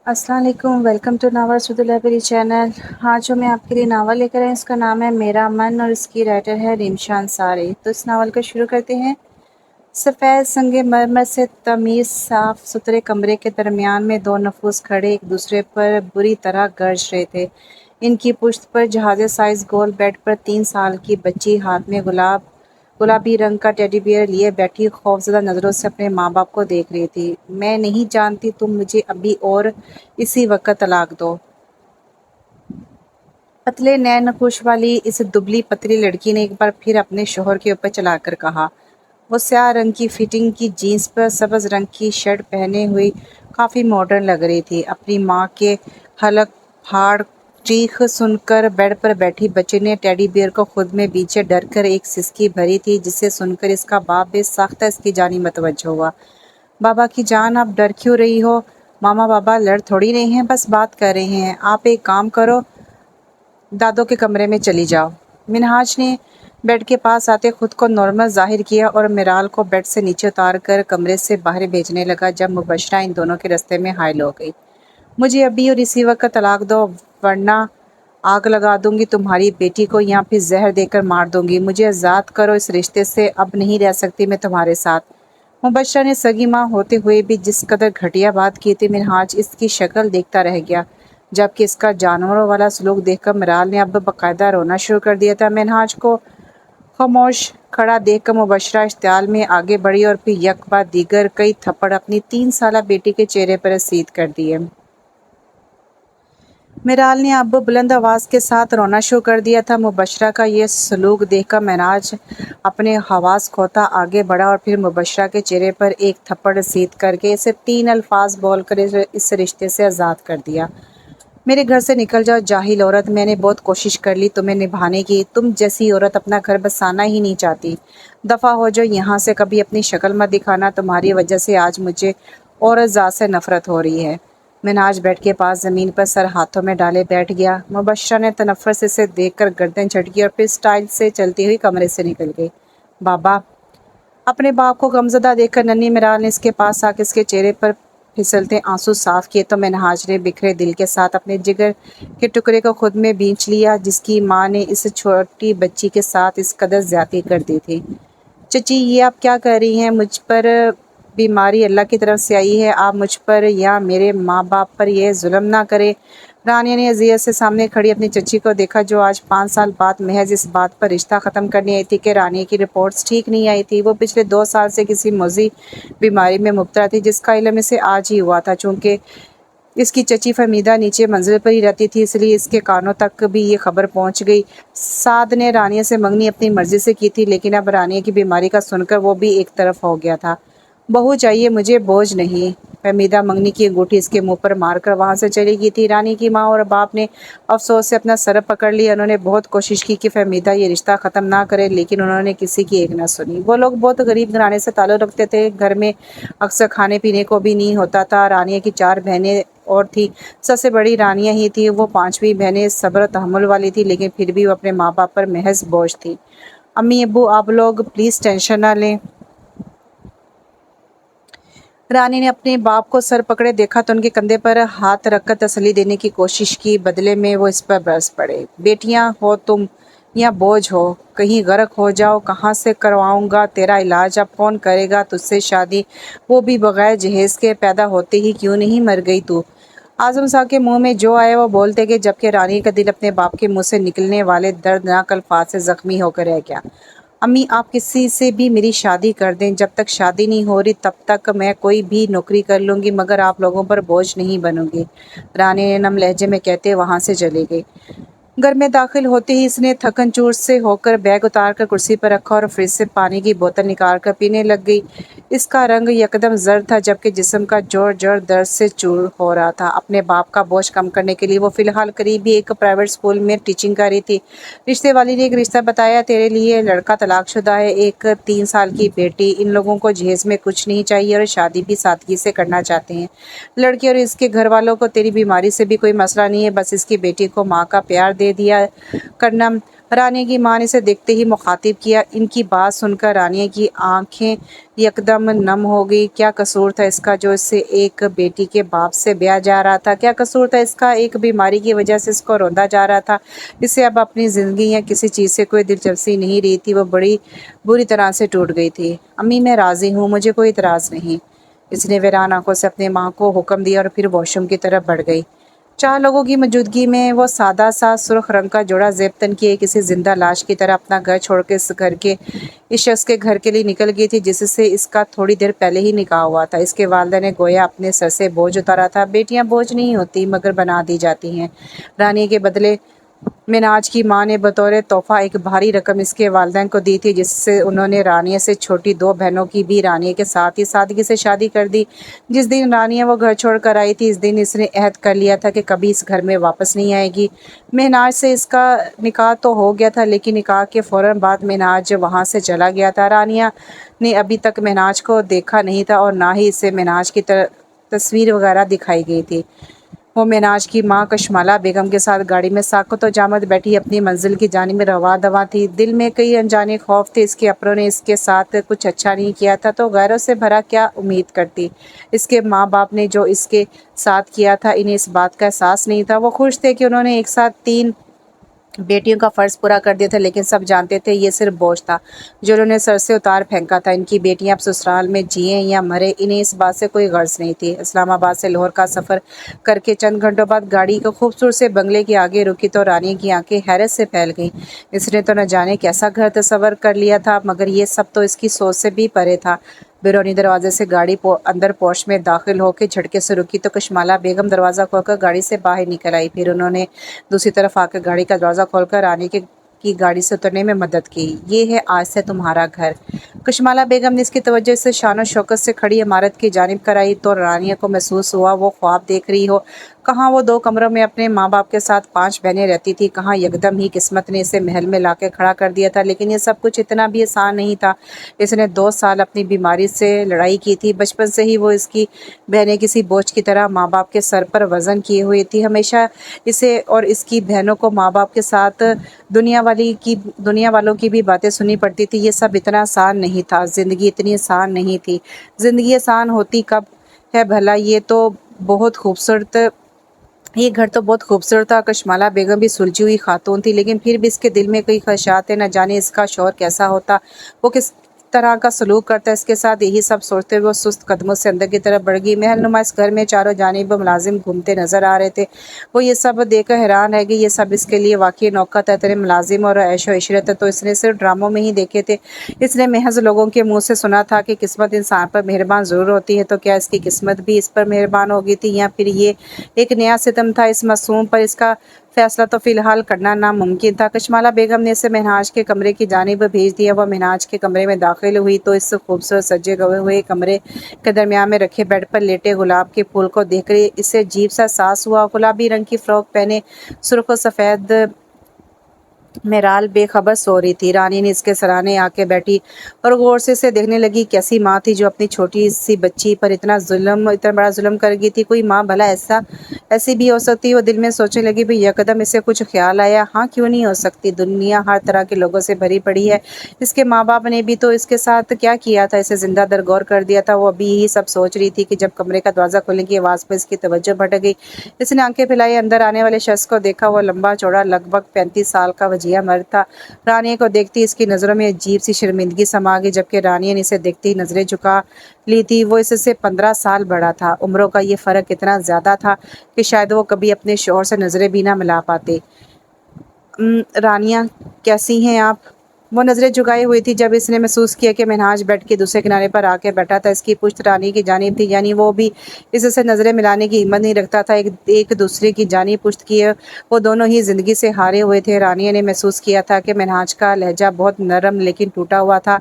अस्सलाम वालेकुम, welcome to novel सुधु लाइब्रेरी चैनल। हाँ, जो मैं आपके लिए नावल लेकर आई इसका नाम है मेरा मन और इसकी राइटर है रिमशा अंसारी। तो इस नावल को शुरू करते हैं। सफ़ेद संगमरमर से तमीज़ साफ सुथरे कमरे के दरमियान में दो नफूस खड़े एक दूसरे पर बुरी तरह गरज रहे थे। इनकी पुश्त पर जहाज़े साइज गोल बेड पर 3 साल की बच्ची हाथ में गुलाबी रंग का टेडी बियर लिए बैठी खौफज़दा नज़रों से अपने माँ बाप को देख रही थी। मैं नहीं जानती, तुम मुझे अभी और इसी वक्त तलाक दो। पतले नैन नकुश वाली इस दुबली पतली लड़की ने एक बार फिर अपने शोहर के ऊपर चलाकर कहा। वो स्याह रंग की फिटिंग की जीन्स पर सब्ज़ रंग की शर्ट पहने हुई काफ़ी मॉडर्न लग रही थी। अपनी माँ के हलक फाड़ चीख सुनकर बेड पर बैठी बच्ची ने टेडी बियर को खुद में पीछे डर कर एक सिसकी भरी थी, जिसे सुनकर इसका बाप बेसाख्ता इसकी जानी मतवज्जो हुआ। बाबा की जान, आप डर क्यों रही हो? मामा बाबा लड़ थोड़ी नहीं हैं, बस बात कर रहे हैं। आप एक काम करो, दादों के कमरे में चली जाओ। मिनहाज ने बेड के पास आते खुद को नॉर्मल जाहिर किया और मिराल को बेड से नीचे उतार कर कमरे से बाहर भेजने लगा। जब मुबशरा इन दोनों के रास्ते में हायल हो गई। मुझे अभी और इसी वक्त तलाक दो, वरना आग लगा दूंगी तुम्हारी बेटी को या फिर जहर देकर मार दूंगी। मुझे आज़ाद करो, इस रिश्ते से अब नहीं रह सकती मैं तुम्हारे साथ। मुबशरा ने सगी माँ होते हुए भी जिस कदर घटिया बात की थी, मिनहाज इसकी शक्ल देखता रह गया, जबकि इसका जानवरों वाला सलूक देखकर मिराल ने अब बाकायदा रोना शुरू कर दिया था। मिनहाज को खामोश खड़ा देखकर मुबशरा इश्तियाल में आगे बढ़ी और फिर एक बाद दीगर कई थप्पड़ अपनी 3 साला बेटी के चेहरे पर रसीद कर दिए। मिराल ने अब बुलंद आवाज़ के साथ रोना शुरू कर दिया था। मुबशरा का ये सलूक देखकर मिनहाज अपने हवास खोता आगे बढ़ा और फिर मुबशरा के चेहरे पर एक थप्पड़ रसीद करके इसे 3 अल्फाज बोलकर इस रिश्ते से आज़ाद कर दिया। मेरे घर से निकल जाओ जाहिल औरत, मैंने बहुत कोशिश कर ली तुम्हें निभाने की। तुम जैसी औरत अपना घर बसाना ही नहीं चाहती। दफ़ा हो जाओ यहाँ से, कभी अपनी शक्ल मत दिखाना। तुम्हारी वजह से आज मुझे औरत ज़ात से नफ़रत हो रही है। मिनहाज बेड के पास ज़मीन पर सर हाथों में डाले बैठ गया। मुबशरा ने तनफ़्फ़ुर से इसे देखकर गर्दन झटकी और फिर स्टाइल से चलती हुई कमरे से निकल गई। बाबा, अपने बाप को गमज़दा देखकर नन्ही मिराल ने इसके पास आकर इसके चेहरे पर फिसलते आंसू साफ किए तो मिनहाज ने बिखरे दिल के साथ अपने जिगर के टुकड़े को खुद में बींच लिया, जिसकी माँ ने इस छोटी बच्ची के साथ इस कदर ज्यादती कर दी थी। चची, ये आप क्या कर रही हैं? मुझ पर बीमारी अल्लाह की तरफ से आई है। आप मुझ पर या मेरे माँ बाप पर यह जुल्म ना करें। रानिया ने अजियत से सामने खड़ी अपनी चची को देखा, जो आज 5 साल बाद महज इस बात पर रिश्ता ख़त्म करने आई थी कि रानिया की रिपोर्ट्स ठीक नहीं आई थी। वो पिछले 2 साल से किसी मौजी बीमारी में मुब्तला थी, जिसका इल्म इसे आज ही हुआ था। चूँकि इसकी चची फहमीदा नीचे मंजिल पर ही रहती थी, इसलिए इसके कानों तक भी ये खबर पहुंच गई। साद ने रानिया से मंगनी अपनी मर्जी से की थी, लेकिन अब रानिया की बीमारी का सुनकर वो भी एक तरफ हो गया था। बहू चाहिए मुझे, बोझ नहीं। फहमीदा मंगनी की अंगूठी इसके मुंह पर मारकर वहां से चली गई थी। रानी की माँ और बाप ने अफसोस से अपना सर पकड़ लिया। उन्होंने बहुत कोशिश की कि फहमीदा ये रिश्ता ख़त्म ना करे, लेकिन उन्होंने किसी की एक ना सुनी। वो लोग बहुत गरीब घराने से ताल्लुक़ रखते थे। घर में अक्सर खाने पीने को भी नहीं होता था। रानिया की 4 बहनें और थी। सबसे बड़ी रानिया ही थी। वो 5वीं बहनें सब्र तहम्मुल वाली थी, लेकिन फिर भी वो अपने माँ बाप पर महज बोझ थी। अम्मी अब्बू, आप लोग प्लीज़ टेंशन ना लें। रानी ने अपने बाप को सर पकड़े देखा तो उनके कंधे पर हाथ रखकर तसल्ली देने की कोशिश की। बदले में वो इस पर बरस पड़े। बेटियां हो तुम या बोझ हो, कहीं गर्क हो जाओ, कहाँ से करवाऊंगा तेरा इलाज? अब कौन करेगा तुझसे शादी, वो भी बगैर जहेज के? पैदा होते ही क्यों नहीं मर गई तू? आजम साहब के मुंह में जो आए वो बोलते गए, जबकि रानी का दिल अपने बाप के मुंह से निकलने वाले दर्दनाक अल्फाज से जख्मी होकर रह गया। अम्मी, आप किसी से भी मेरी शादी कर दें। जब तक शादी नहीं हो रही तब तक मैं कोई भी नौकरी कर लूँगी, मगर आप लोगों पर बोझ नहीं बनूंगी, रानी ने नम लहजे में कहते वहाँ से चली गई। घर में दाखिल होते ही इसने थकन चूर से होकर बैग उतार कर कुर्सी पर रखा और फ्रिज से पानी की बोतल निकाल कर पीने लग गई। इसका रंग यकदम जर्द था, जबकि जिस्म का जोर जोर दर्द से चूर हो रहा था। अपने बाप का बोझ कम करने के लिए वो फिलहाल करीब ही एक प्राइवेट स्कूल में टीचिंग कर रही थी। रिश्ते वाली ने एक रिश्ता बताया, तेरे लिए लड़का तलाकशुदा है, एक 3 साल की बेटी। इन लोगों को जहेज में कुछ नहीं चाहिए और शादी भी सादगी से करना चाहते हैं। लड़की और इसके घर वालों को तेरी बीमारी से भी कोई मसला नहीं है, बस इसकी बेटी को माँ का प्यार दे दे दिया करना। रानी की माँ ने इसे देखते ही मुखातिब किया। इनकी बात सुनकर रानिया की आंखें यकदम नम हो गई। क्या कसूर था इसका जो इससे एक बेटी के बाप से ब्याह जा रहा था? क्या कसूर था इसका एक बीमारी की वजह से इसको रौंदा जा रहा था? इसे अब अपनी ज़िंदगी या किसी चीज़ से कोई दिलचस्पी नहीं रही थी। वो बड़ी बुरी तरह से टूट गई थी। अम्मी मैं राज़ी हूँ, मुझे कोई इतराज़ नहीं। इसने वीरान आंखों से अपनी माँ को हुक्म दिया और फिर वॉशरूम की तरफ बढ़ गई। 4 लोगों की मौजूदगी में वो सादा सा सुर्ख रंग का जोड़ा ज़ेबतन किए किसी जिंदा लाश की तरह अपना घर छोड़ के इस शख्स के घर के लिए निकल गई थी जिससे इसका थोड़ी देर पहले ही निकाह हुआ था। इसके वालिदा ने गोया अपने सर से बोझ उतारा था। बेटियां बोझ नहीं होती मगर बना दी जाती हैं। रानी के बदले मिनाज की माँ ने बतौर तोहफा एक भारी रकम इसके वालिदैन को दी थी जिससे उन्होंने रानिया से छोटी 2 बहनों की भी रानिया के साथ ही सादगी से शादी कर दी। जिस दिन रानिया वो घर छोड़ कर आई थी इस दिन इसने अहद कर लिया था कि कभी इस घर में वापस नहीं आएगी। मिनाज से इसका निकाह तो हो गया था लेकिन निकाह के फ़ौरन बाद मिनाज वहाँ से चला गया था। रानिया ने अभी तक मिनाज को देखा नहीं था और ना ही इसे मिनाज की तस्वीर वगैरह दिखाई गई थी। वो मिनाज की माँ कशमाला बेगम के साथ गाड़ी में साक़त व जामद बैठी अपनी मंजिल की जानिब में रवा दवा थी। दिल में कई अनजाने खौफ थे। इसके अपनों ने इसके साथ कुछ अच्छा नहीं किया था तो गैरों से भरा क्या उम्मीद करती। इसके माँ बाप ने जो इसके साथ किया था इन्हें इस बात का एहसास नहीं था। वो खुश थे कि उन्होंने एक साथ 3 बेटियों का फ़र्ज़ पूरा कर दिया था लेकिन सब जानते थे ये सिर्फ बोझ था जो उन्होंने सर से उतार फेंका था। इनकी बेटियां अब ससुराल में जिएं या मरे इन्हें इस बात से कोई गर्ज नहीं थी। इस्लामाबाद से लाहौर का सफ़र करके चंद घंटों बाद गाड़ी को खूबसूरत से बंगले के आगे रुकी तो रानी की आंखें हैरत से फैल गईं। इसने तो न जाने कैसा घर तस्वर कर लिया था मगर ये सब तो इसकी सोच से भी परे था। बैरूनी दरवाजे से गाड़ी अंदर पोर्च में दाखिल होकर झटके से रुकी तो कशमाला बेगम दरवाज़ा खोलकर गाड़ी से बाहर निकल आई। फिर उन्होंने दूसरी तरफ आकर गाड़ी का दरवाज़ा खोलकर रानी की गाड़ी से उतरने में मदद की। ये है आज से तुम्हारा घर। कशमाला बेगम ने इसकी तवज्जो से शान शौकत से खड़ी इमारत की जानिब कराई तो रानिया को महसूस हुआ वो ख्वाब देख रही हो। कहाँ वो 2 कमरों में अपने माँ बाप के साथ 5 बहनें रहती थी। कहाँ यकदम ही किस्मत ने इसे महल में लाके खड़ा कर दिया था। लेकिन ये सब कुछ इतना भी आसान नहीं था। इसने 2 साल अपनी बीमारी से लड़ाई की थी। बचपन से ही वो इसकी बहनें किसी बोझ की तरह माँ बाप के सर पर वज़न किए हुई थी। हमेशा इसे और इसकी बहनों को माँ बाप के साथ दुनिया वालों की भी बातें सुननी पड़ती थी। ये सब इतना आसान नहीं था। ज़िंदगी इतनी आसान नहीं थी। ज़िंदगी आसान होती कब है भला? ये घर तो बहुत खूबसूरत था। कशमाला बेगम भी सुलझी हुई खातून थी लेकिन फिर भी इसके दिल में कई ख्वाहिशात थे। न जाने इसका शौहर कैसा होता, वो किस तरह का सलूक करता है इसके साथ। यही सब सोचते हुए वो सुस्त कदमों से अंदर की तरफ बढ़ गई। महल नुमा इस घर में चारों जानिब मुलाजिम घूमते नजर आ रहे थे। वो ये सब देखकर हैरान रह गई। ये सब इसके लिए वाकई नौकत है। तेरे मुलाजिम और ऐशो इशरत तो इसने सिर्फ ड्रामों में ही देखे थे। इसने महज लोगों के मुँह से सुना था कि किस्मत इंसान पर मेहरबान ज़रूर होती है। तो क्या इसकी किस्मत भी इस पर मेहरबान हो गई थी या फिर ये एक नया सितम था इस मासूम पर? इसका फैसला तो फ़िलहाल करना नामुमकिन था। कशमाला बेगम ने इसे महनाज के कमरे की जानिब भेज दिया। वह महनाज के कमरे में दाखिल हुई तो इस खूबसूरत सजे गए हुए कमरे के दरमियान में रखे बेड पर लेटे गुलाब के फूल को देखकर इसे अजीब सा एहसास हुआ। गुलाबी रंग की फ़्रॉक पहने सुर्ख और सफ़ेद मेराल बेखबर सो रही थी। रानी ने इसके सराहने आके बैठी और गौर से इसे देखने लगी। कैसी माँ थी जो अपनी छोटी सी बच्ची पर इतना बड़ा जुल्म कर गई थी? कोई माँ भला ऐसी भी हो सकती? वो दिल में सोचने लगी। भी यकदम इसे कुछ ख्याल आया, हाँ क्यों नहीं हो सकती? दुनिया हर तरह के लोगों से भरी पड़ी है। इसके माँ बाप ने भी तो इसके साथ क्या किया था? इसे जिंदा दरगौर कर दिया था। वो अभी यही सब सोच रही थी कि जब कमरे का दरवाज़ा खोलने की आवाज़ पर इसकी तवज्जो भटक गई। इसने आंखें फैलाई अंदर आने वाले शख्स को देखा। वो लंबा चौड़ा लगभग 35 साल का वजिया मर्द था। रानी को देखती इसकी नज़रों में अजीब सी शर्मिंदगी समा गई। जबकि रानी ने इसे देखते ही नज़रें झुका ली थी। वो इससे 15 साल बड़ा था। उम्रों का ये फ़र्क इतना ज़्यादा था कि शायद वो कभी अपने शौहर से नज़रें भी ना मिला पाते। रानिया कैसी हैं आप? वो नज़रें झुकाई हुई थी जब इसने महसूस किया कि मिनहाज बेड के दूसरे किनारे पर आके बैठा था। इसकी पुश्त रानी की जानिब थी, यानी वो भी इससे नज़रें मिलाने की हिम्मत नहीं रखता था। एक दूसरे की जानिब पुश्त किए वो दोनों ही ज़िंदगी से हारे हुए थे। रानिया ने महसूस किया था कि मिनहाज का लहजा बहुत नरम लेकिन टूटा हुआ था।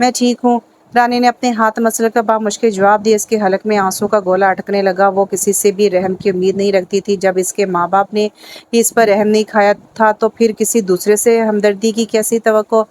मैं ठीक हूँ, रानी ने अपने हाथ मसल कर बामुश्किल जवाब दिया। इसके हलक में आंसू का गोला अटकने लगा। वो किसी से भी रहम की उम्मीद नहीं रखती थी। जब इसके माँ बाप ने इस पर रहम नहीं खाया था तो फिर किसी दूसरे से हमदर्दी की कैसी तवक्को?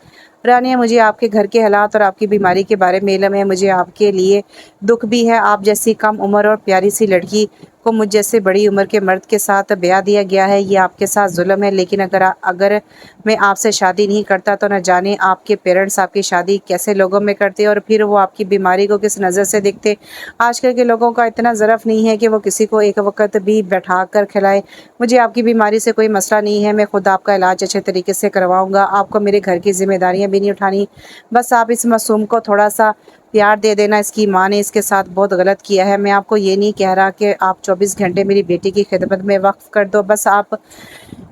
रानिया, मुझे आपके घर के हालात और आपकी बीमारी के बारे में इल्म है। मुझे आपके लिए दुख भी है। आप जैसी कम उम्र और प्यारी सी लड़की आपको मुझ जैसे बड़ी उम्र के मर्द के साथ ब्याह दिया गया है, ये आपके साथ जुल्म है। लेकिन अगर मैं आपसे शादी नहीं करता तो न जाने आपके पेरेंट्स आपकी शादी कैसे लोगों में करते और फिर वो आपकी बीमारी को किस नज़र से देखते। आजकल के लोगों का इतना ज़रफ़ नहीं है कि वो किसी को एक वक्त भी बैठा कर खिलाए। मुझे आपकी बीमारी से कोई मसला नहीं है, मैं खुद आपका इलाज अच्छे तरीके से करवाऊँगा। आपको मेरे घर की ज़िम्मेदारियाँ भी नहीं उठानी। बस आप इस मासूम को थोड़ा-सा प्यार दे देना। इसकी माँ ने इसके साथ बहुत गलत किया है। मैं आपको ये नहीं कह रहा कि आप 24 घंटे मेरी बेटी की खिदमत में वक़्फ़ कर दो। बस आप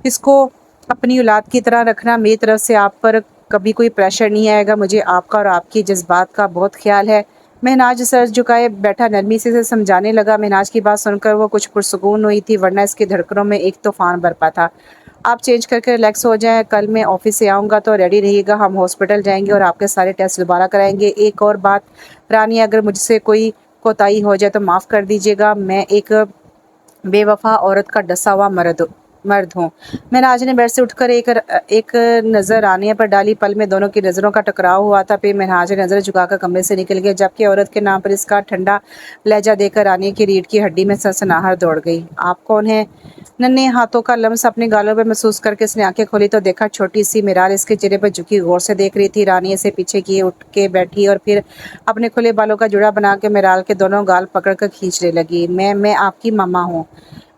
इसको अपनी औलाद की तरह रखना। मेरी तरफ से आप पर कभी कोई प्रेशर नहीं आएगा। मुझे आपका और आपकी जज़्बात का बहुत ख़्याल है। महनाज सर झुकाए बैठा नरमी से इसे समझाने लगा। महनाज की बात सुनकर वो कुछ पुरसुकून हुई थी, वरना इसकी धड़कनों में एक तूफ़ान बरपा था। आप चेंज करके रिलैक्स हो जाएँ। कल मैं ऑफ़िस से आऊँगा तो रेडी रहिएगा। हम हॉस्पिटल जाएँगे और आपके सारे टेस्ट दोबारा कराएँगे। एक और बात रानी, अगर मुझसे कोई कोताही हो जाए तो माफ़ कर दीजिएगा। मैं एक बेवफ़ा औरत का डसा हुआ मर्द हूँ। महनाज ने बेड से उठकर एक नज़र रानिया पर डाली। पल में दोनों की नज़रों का टकराव हुआ था। फिर महनाज ने नज़र झुकाकर कमरे से निकल गया, जबकि औरत के नाम पर इसका ठंडा लहजा देकर रानिया की रीढ़ की हड्डी में सनसनाहट दौड़ गई। आप कौन हैं? नन्हे हाथों का लम्स अपने गालों पर महसूस करके इसने आंखें खोली तो देखा छोटी सी मिराल इसके चेहरे पर झुकी गौर से देख रही थी। रानिया से पीछे किए उठ के बैठी और फिर अपने खुले बालों का जुड़ा बना के मिराल के दोनों गाल पकड़कर खींचने लगी। मैं आपकी मम्मा हूँ।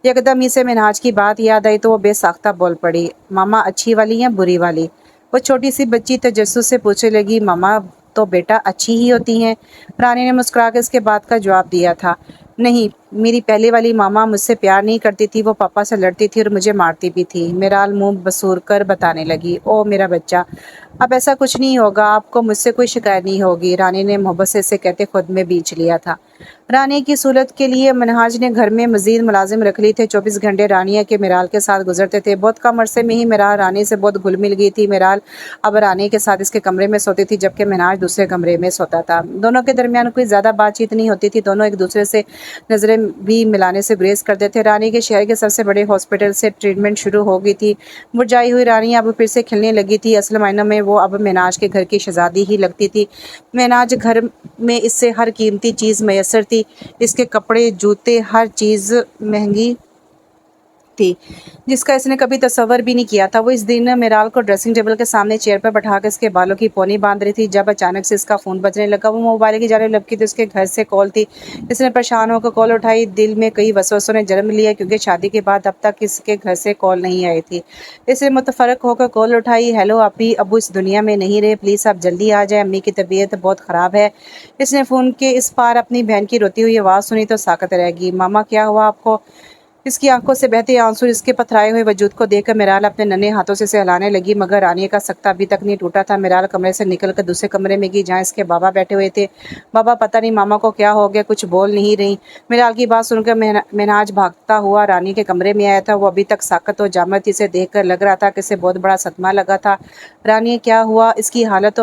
एकदम ही से मिनहाज की बात याद आई तो वो बेसाख्ता बोल पड़ी। मामा अच्छी वाली या बुरी वाली? वो छोटी सी बच्ची तजस्सुस से पूछने लगी। मामा तो बेटा अच्छी ही होती हैं। रानी ने मुस्कुरा के इसके बात का जवाब दिया था। नहीं, मेरी पहले वाली मामा मुझसे प्यार नहीं करती थी, वो पापा से लड़ती थी और मुझे मारती भी थी। मिराल मुंह बसूर कर बताने लगी। ओ मेरा बच्चा, अब ऐसा कुछ नहीं होगा, आपको मुझसे कोई शिकायत नहीं होगी। रानी ने मोहब्बत से इसे कहते खुद में बींच लिया था। रानी की सूरत के लिए मनहाज ने घर में मजीद मुलाजिम रख ली थे। 24 घंटे रानिया के मिराल के साथ गुजरते थे। बहुत कम अरसे में ही मिराल रानी से बहुत घुल मिल गई थी। मिराल अब रानी के साथ इसके कमरे में सोती थी, जबकि मनहाज दूसरे कमरे में सोता था। दोनों के दरमियान कोई ज़्यादा बातचीत नहीं होती थी। दोनों एक दूसरे से नज़रें भी मिलाने से गुरेज करते थे। रानी के शहर के सबसे बड़े हॉस्पिटल से ट्रीटमेंट शुरू हो गई थी। मुरझाई हुई रानी अब फिर से खिलने लगी थी। असल मायनों में वो अब महनाज के घर की शहजादी ही लगती थी। महनाज घर में इससे हर कीमती चीज़ मैसर थी। इसके कपड़े, जूते, हर चीज़ महंगी थी, जिसका इसने कभी तसव्वुर भी नहीं किया था। वो इस दिन मिराल को ड्रेसिंग टेबल के सामने चेयर पर बैठाकर इसके बालों की पोनी बांध रही थी, जब अचानक से इसका फ़ोन बजने लगा। वो मोबाइल की जाने लपकी तो इसके घर से कॉल थी। इसने परेशान होकर कॉल उठाई। दिल में कई वसवसों ने जन्म लिया, क्योंकि शादी के बाद अब तक इसके घर से कॉल नहीं आई थी। इसने मुतफरक होकर कॉल उठाई। हेलो, अबू इस दुनिया में नहीं रहे, प्लीज़ आप जल्दी आ जाएँ, अम्मी की तबीयत बहुत ख़राब है। इसने फ़ोन के इस पार अपनी बहन की रोती हुई आवाज़ सुनी तो साकत रह गई। मामा क्या हुआ आपको? इसकी आंखों से बहते आंसू इसके पथराए हुए वजूद को देखकर मिराल अपने नन्हे हाथों से इसे हिलाने लगी, मगर रानी का सख्ता अभी तक नहीं टूटा था। मिराल कमरे से निकलकर दूसरे कमरे में गई, जहाँ इसके बाबा बैठे हुए थे। बाबा, पता नहीं मामा को क्या हो गया, कुछ बोल नहीं रही। मिराल की बात सुनकर महनाज भागता हुआ रानी के कमरे में आया था। वो अभी तक साकत और जामद थी। इसे देख कर लग रहा था कि इसे बहुत बड़ा सदमा लगा था। रानी, क्या हुआ? इसकी हालत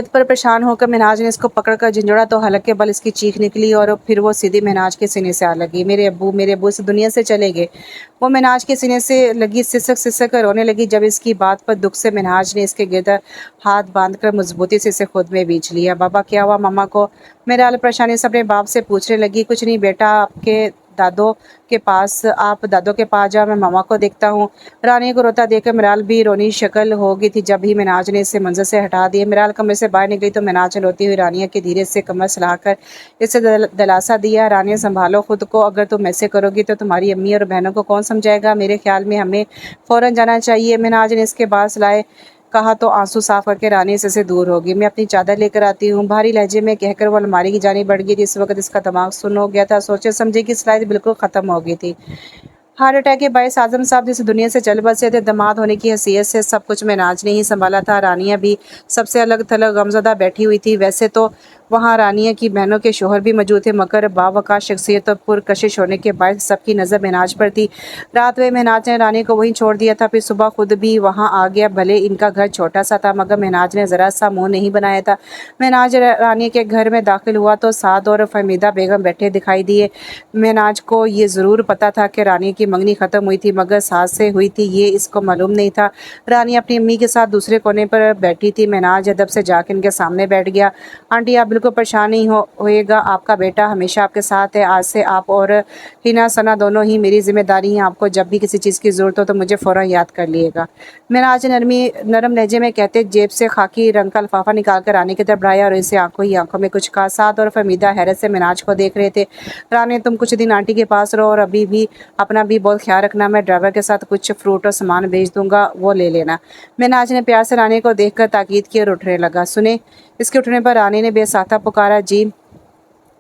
पर परेशान होकर महनाज ने इसको पकड़कर झंझोड़ा तो हलक के बल इसकी चीख निकली और फिर वो सीधी महनाज के सीने से आ लगी। मेरे अब्बू इस दुनिया से चले गए। वो महनाज के सीने से लगी सिसक सिसक कर रोने लगी। जब इसकी बात पर दुख से महनाज ने इसके गिरद हाथ बांधकर मजबूती से इसे खुद में बींच लिया। बाबा, क्या हुआ मामा को? मिराल परेशानी से अपने बाप से पूछने लगी। कुछ नहीं बेटा, आप दादों के पास जाओ, मैं मामा को देखता हूँ। रानी को रोता देखकर मिराल भी रोनी शक्ल हो गई थी। जब ही मिनाज ने इसे मंजर से हटा दिया, मिराल कमरे से बाहर निकली तो मिनाज ने रोती हुई रानिया के धीरे से कमर सलाकर इसे दिलासा दिया। रानिया, संभालो खुद को, अगर तुम ऐसे करोगी तो तुम्हारी अम्मी और बहनों को कौन समझाएगा? मेरे ख्याल में हमें फ़ौरन जाना चाहिए। मिनाज ने इसके बाल लाए कहा तो आंसू साफ करके रानी से दूर होगी। मैं अपनी चादर लेकर आती हूँ, भारी लहजे में कहकर वो अलमारी की जानी बढ़ गई थी। इस वक्त इसका दिमाग सुन्न हो गया था। सोचे समझे की सलाहियत बिल्कुल ख़त्म हो गई थी। हार्ट अटैक के बायस आजम साहब जिस दुनिया से चल बसे थे, दामाद होने की हैसियत से सब कुछ महनाज ने ही संभाला था। रानिया भी सबसे अलग थलग गमज़दा बैठी हुई थी। वैसे तो वहाँ रानिया की बहनों के शोहर भी मौजूद थे, मगर बावक़ार शख्सियत और पुरकशिश होने के बायस सबकी नज़र महनाज पर थी। रात में महनाज ने रानी को वहीं छोड़ दिया था, फिर सुबह खुद भी वहाँ आ गया। भले इनका घर छोटा सा था, मगर महनाज ने ज़रा सा मुँह नहीं बनाया था। महनाज रानी के घर में दाखिल हुआ तो साद और फहमीदा बेगम बैठे दिखाई दिए। महनाज को ये ज़रूर पता था कि रानी की की मंगनी खत्म हुई थी मगर सास से हुई थी ये इसको मालूम नहीं था। रानी अपनी अम्मी के साथ दूसरे कोने पर बैठी थी। महनाज अदब से जाकर इनके सामने बैठ गया। आंटी आप बिल्कुल परेशान नहीं होएगा, आपका बेटा हमेशा आपके साथ है। आज से आप और हिना सना दोनों ही मेरी जिम्मेदारी हैं। आपको जब भी किसी चीज़ की ज़रूरत हो तो मुझे फ़ौरन याद कर लिएगा। महनाज नरम लहजे में कहते जेब से खाकी रंग का लिफाफा निकाल कर रानी की तरफ बढ़ाया और इसे आंखों ही आंखों में कुछ कहा। साथ और फहमीदा हैरत से महनाज को देख रहे थे। रानी तुम कुछ दिन आंटी के पास रहो और अभी भी अपना भी बहुत ख्याल रखना। मैं ड्राइवर के साथ कुछ फ्रूट और सामान भेज दूंगा, वो ले लेना। महनाज ने प्यार से रानी को देखकर ताकीद की और उठने लगा। सुने। इसके उठने पर रानी ने बेसाख्ता पुकारा, जी।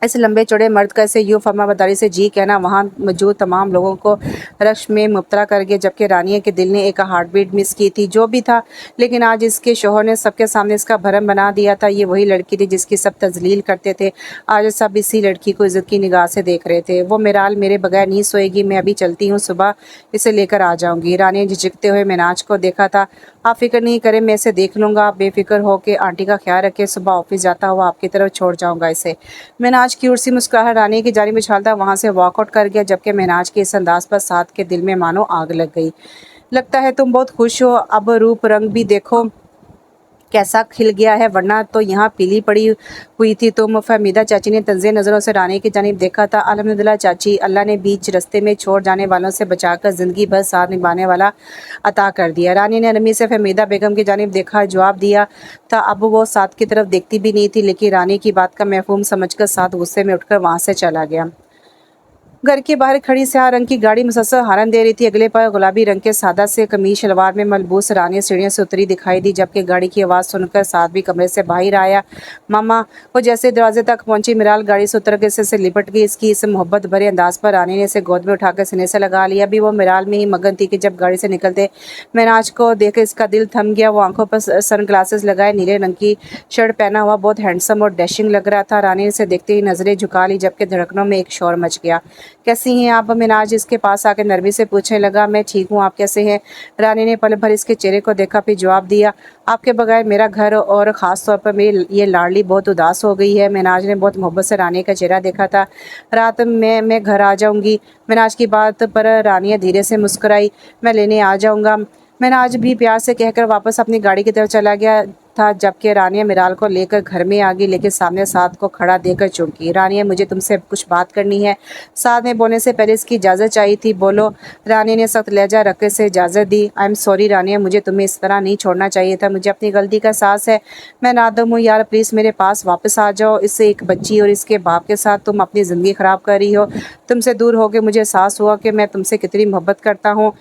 इस लंबे चौड़े मर्द का ऐसे यूँ फर्माबरदारी से जी कहना वहाँ मौजूद तमाम लोगों को रश्क में मुब्तला कर गया, जबकि रानिया के दिल ने एक हार्ट बीट मिस की थी। जो भी था, लेकिन आज इसके शोहर ने सबके सामने इसका भरम बना दिया था। ये वही लड़की थी जिसकी सब तजलील करते थे। आज सब इसी लड़की को इज्जत की निगाह से देख रहे थे। वो मेराल मेरे बगैर नहीं सोएगी, मैं अभी चलती हूँ, सुबह इसे लेकर आ जाऊँगी। रानी ने झिझकते हुए महनाज को देखा था। आप फिक्र नहीं करें, मैं इसे देख लूँगा, आप बेफिक्र हो के आंटी का ख्याल रखें, सुबह ऑफिस जाता हुआ आपकी तरफ छोड़ जाऊँगा इसे। महनाज की उर्सी मुस्कुराहट रानी की जानिब उछालता वहाँ से वॉकआउट कर गया, जबकि महनाज के इस अंदाज पर साथ के दिल में मानो आग लग गई। लगता है तुम बहुत खुश हो, अब रूप रंग भी देखो कैसा खिल गया है, वरना तो यहाँ पीली पड़ी हुई थी तुम। फहमीदा चाची ने तंज़े नज़रों से रानी की जानिब देखा था। अल्हम्दुलिल्लाह चाची, अल्लाह ने बीच रास्ते में छोड़ जाने वालों से बचाकर ज़िंदगी भर साथ निभाने वाला अता कर दिया। रानी ने नरमी से फहमीदा बेगम की जानिब देखा, जवाब दिया था। अब वो साथ की तरफ देखती भी नहीं थी, लेकिन रानी की बात का मफ़हूम समझकर साथ गुस्से में उठकर वहाँ से चला गया। घर के बाहर खड़ी स्याह रंग की गाड़ी मुसलसल हॉर्न दे रही थी। अगले पर गुलाबी रंग के सादा से कमीज शलवार में मलबूस रानी सीढ़ियों से उतरी दिखाई दी, जबकि गाड़ी की आवाज़ सुनकर साथ भी कमरे से बाहर आया। मामा। वो जैसे दरवाजे तक पहुंची, मिराल गाड़ी से उतर के इससे लिपट गई। इसकी इस मोहब्बत भरे अंदाज पर रानी ने इसे गोद में उठाकर सीने से लगा लिया। अभी वो मिराल में ही मगन थी कि जब गाड़ी से निकलते महनाज को देख इसका दिल थम गया। वो आंखों पर सनग्लासेस लगाए, नीले रंग की शर्ट पहना हुआ, बहुत हैंडसम और डैशिंग लग रहा था। रानी ने इसे देखते ही नजरें झुका ली, जबकि धड़कनों में एक शोर मच गया। कैसी हैं आप? महनाज इसके पास आकर नरमी से पूछने लगा। मैं ठीक हूँ, आप कैसे हैं? रानी ने पल भर इसके चेहरे को देखा, फिर जवाब दिया, आपके बगैर मेरा घर और ख़ास तौर पर मेरी ये लाडली बहुत उदास हो गई है। महनाज ने बहुत मोहब्बत से रानी का चेहरा देखा था। रात में मैं घर आ जाऊँगी। महनाज की बात पर रानिया धीरे से मुस्कुराई। मैं लेने आ जाऊँगा। महनाज भी प्यार से कहकर वापस अपनी गाड़ी की तरफ चला गया था, जबकि रानिया मिराल को लेकर घर में आ गई, लेकिन सामने साथ को खड़ा देकर चुमकी। रानिया, मुझे तुमसे कुछ बात करनी है। साथ में बोलने से पहले इसकी इजाज़त चाहिए थी। बोलो। रानिया ने सख्त लहजा रखने से इजाज़त दी। आई एम सॉरी रानिया, मुझे तुम्हें इस तरह नहीं छोड़ना चाहिए था। मुझे अपनी गलती का एहसास है। मैं नादम हूँ यार, प्लीज़ मेरे पास वापस आ जाओ। इससे एक बच्ची और इसके बाप के साथ तुम अपनी ज़िंदगी ख़राब कर रही हो। तुमसे दूर होकर मुझे एहसास हुआ कि मैं तुमसे कितनी मोहब्बत करता हूँ।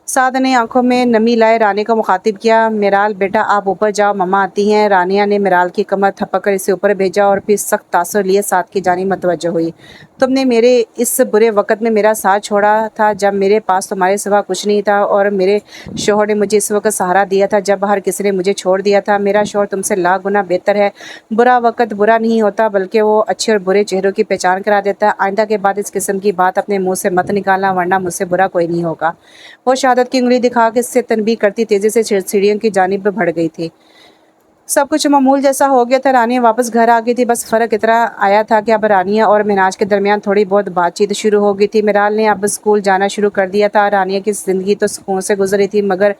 साद ने आंखों में नमी लाए रानी को मुखातिब किया। मिराल बेटा आप ऊपर जाओ, मम्मा आती हैं। रानिया ने मिराल की कमर थपक कर इसे ऊपर भेजा और फिर सख्त तासुर लिए साथ की जानिब मतवज्जो हुई। तुमने मेरे इस बुरे वक्त में मेरा साथ छोड़ा था, जब मेरे पास तुम्हारे सिवा कुछ नहीं था, और मेरे शोहर ने मुझे इस वक्त सहारा दिया था जब हर किसी ने मुझे छोड़ दिया था। मेरा शोहर तुमसे लाख गुना बेहतर है। बुरा वक्त बुरा नहीं होता, बल्कि वो अच्छे और बुरे चेहरों की पहचान करा देता है। आइंदा के बाद इस किस्म की बात अपने मुँह से मत निकालना, वरना मुझसे बुरा कोई नहीं होगा। वो शहादत की उंगली दिखा के इससे तनबीह करती तेजी से सीढ़ियों की जानिब बढ़ गई थी। सब कुछ मामूल जैसा हो गया था। रानिया वापस घर आ गई थी। बस फ़र्क इतना आया था कि अब रानिया और महनाज के दरमियान थोड़ी बहुत बातचीत शुरू हो गई थी। मिराल ने अब स्कूल जाना शुरू कर दिया था। रानिया की ज़िंदगी तो सुकून से गुजर रही थी, मगर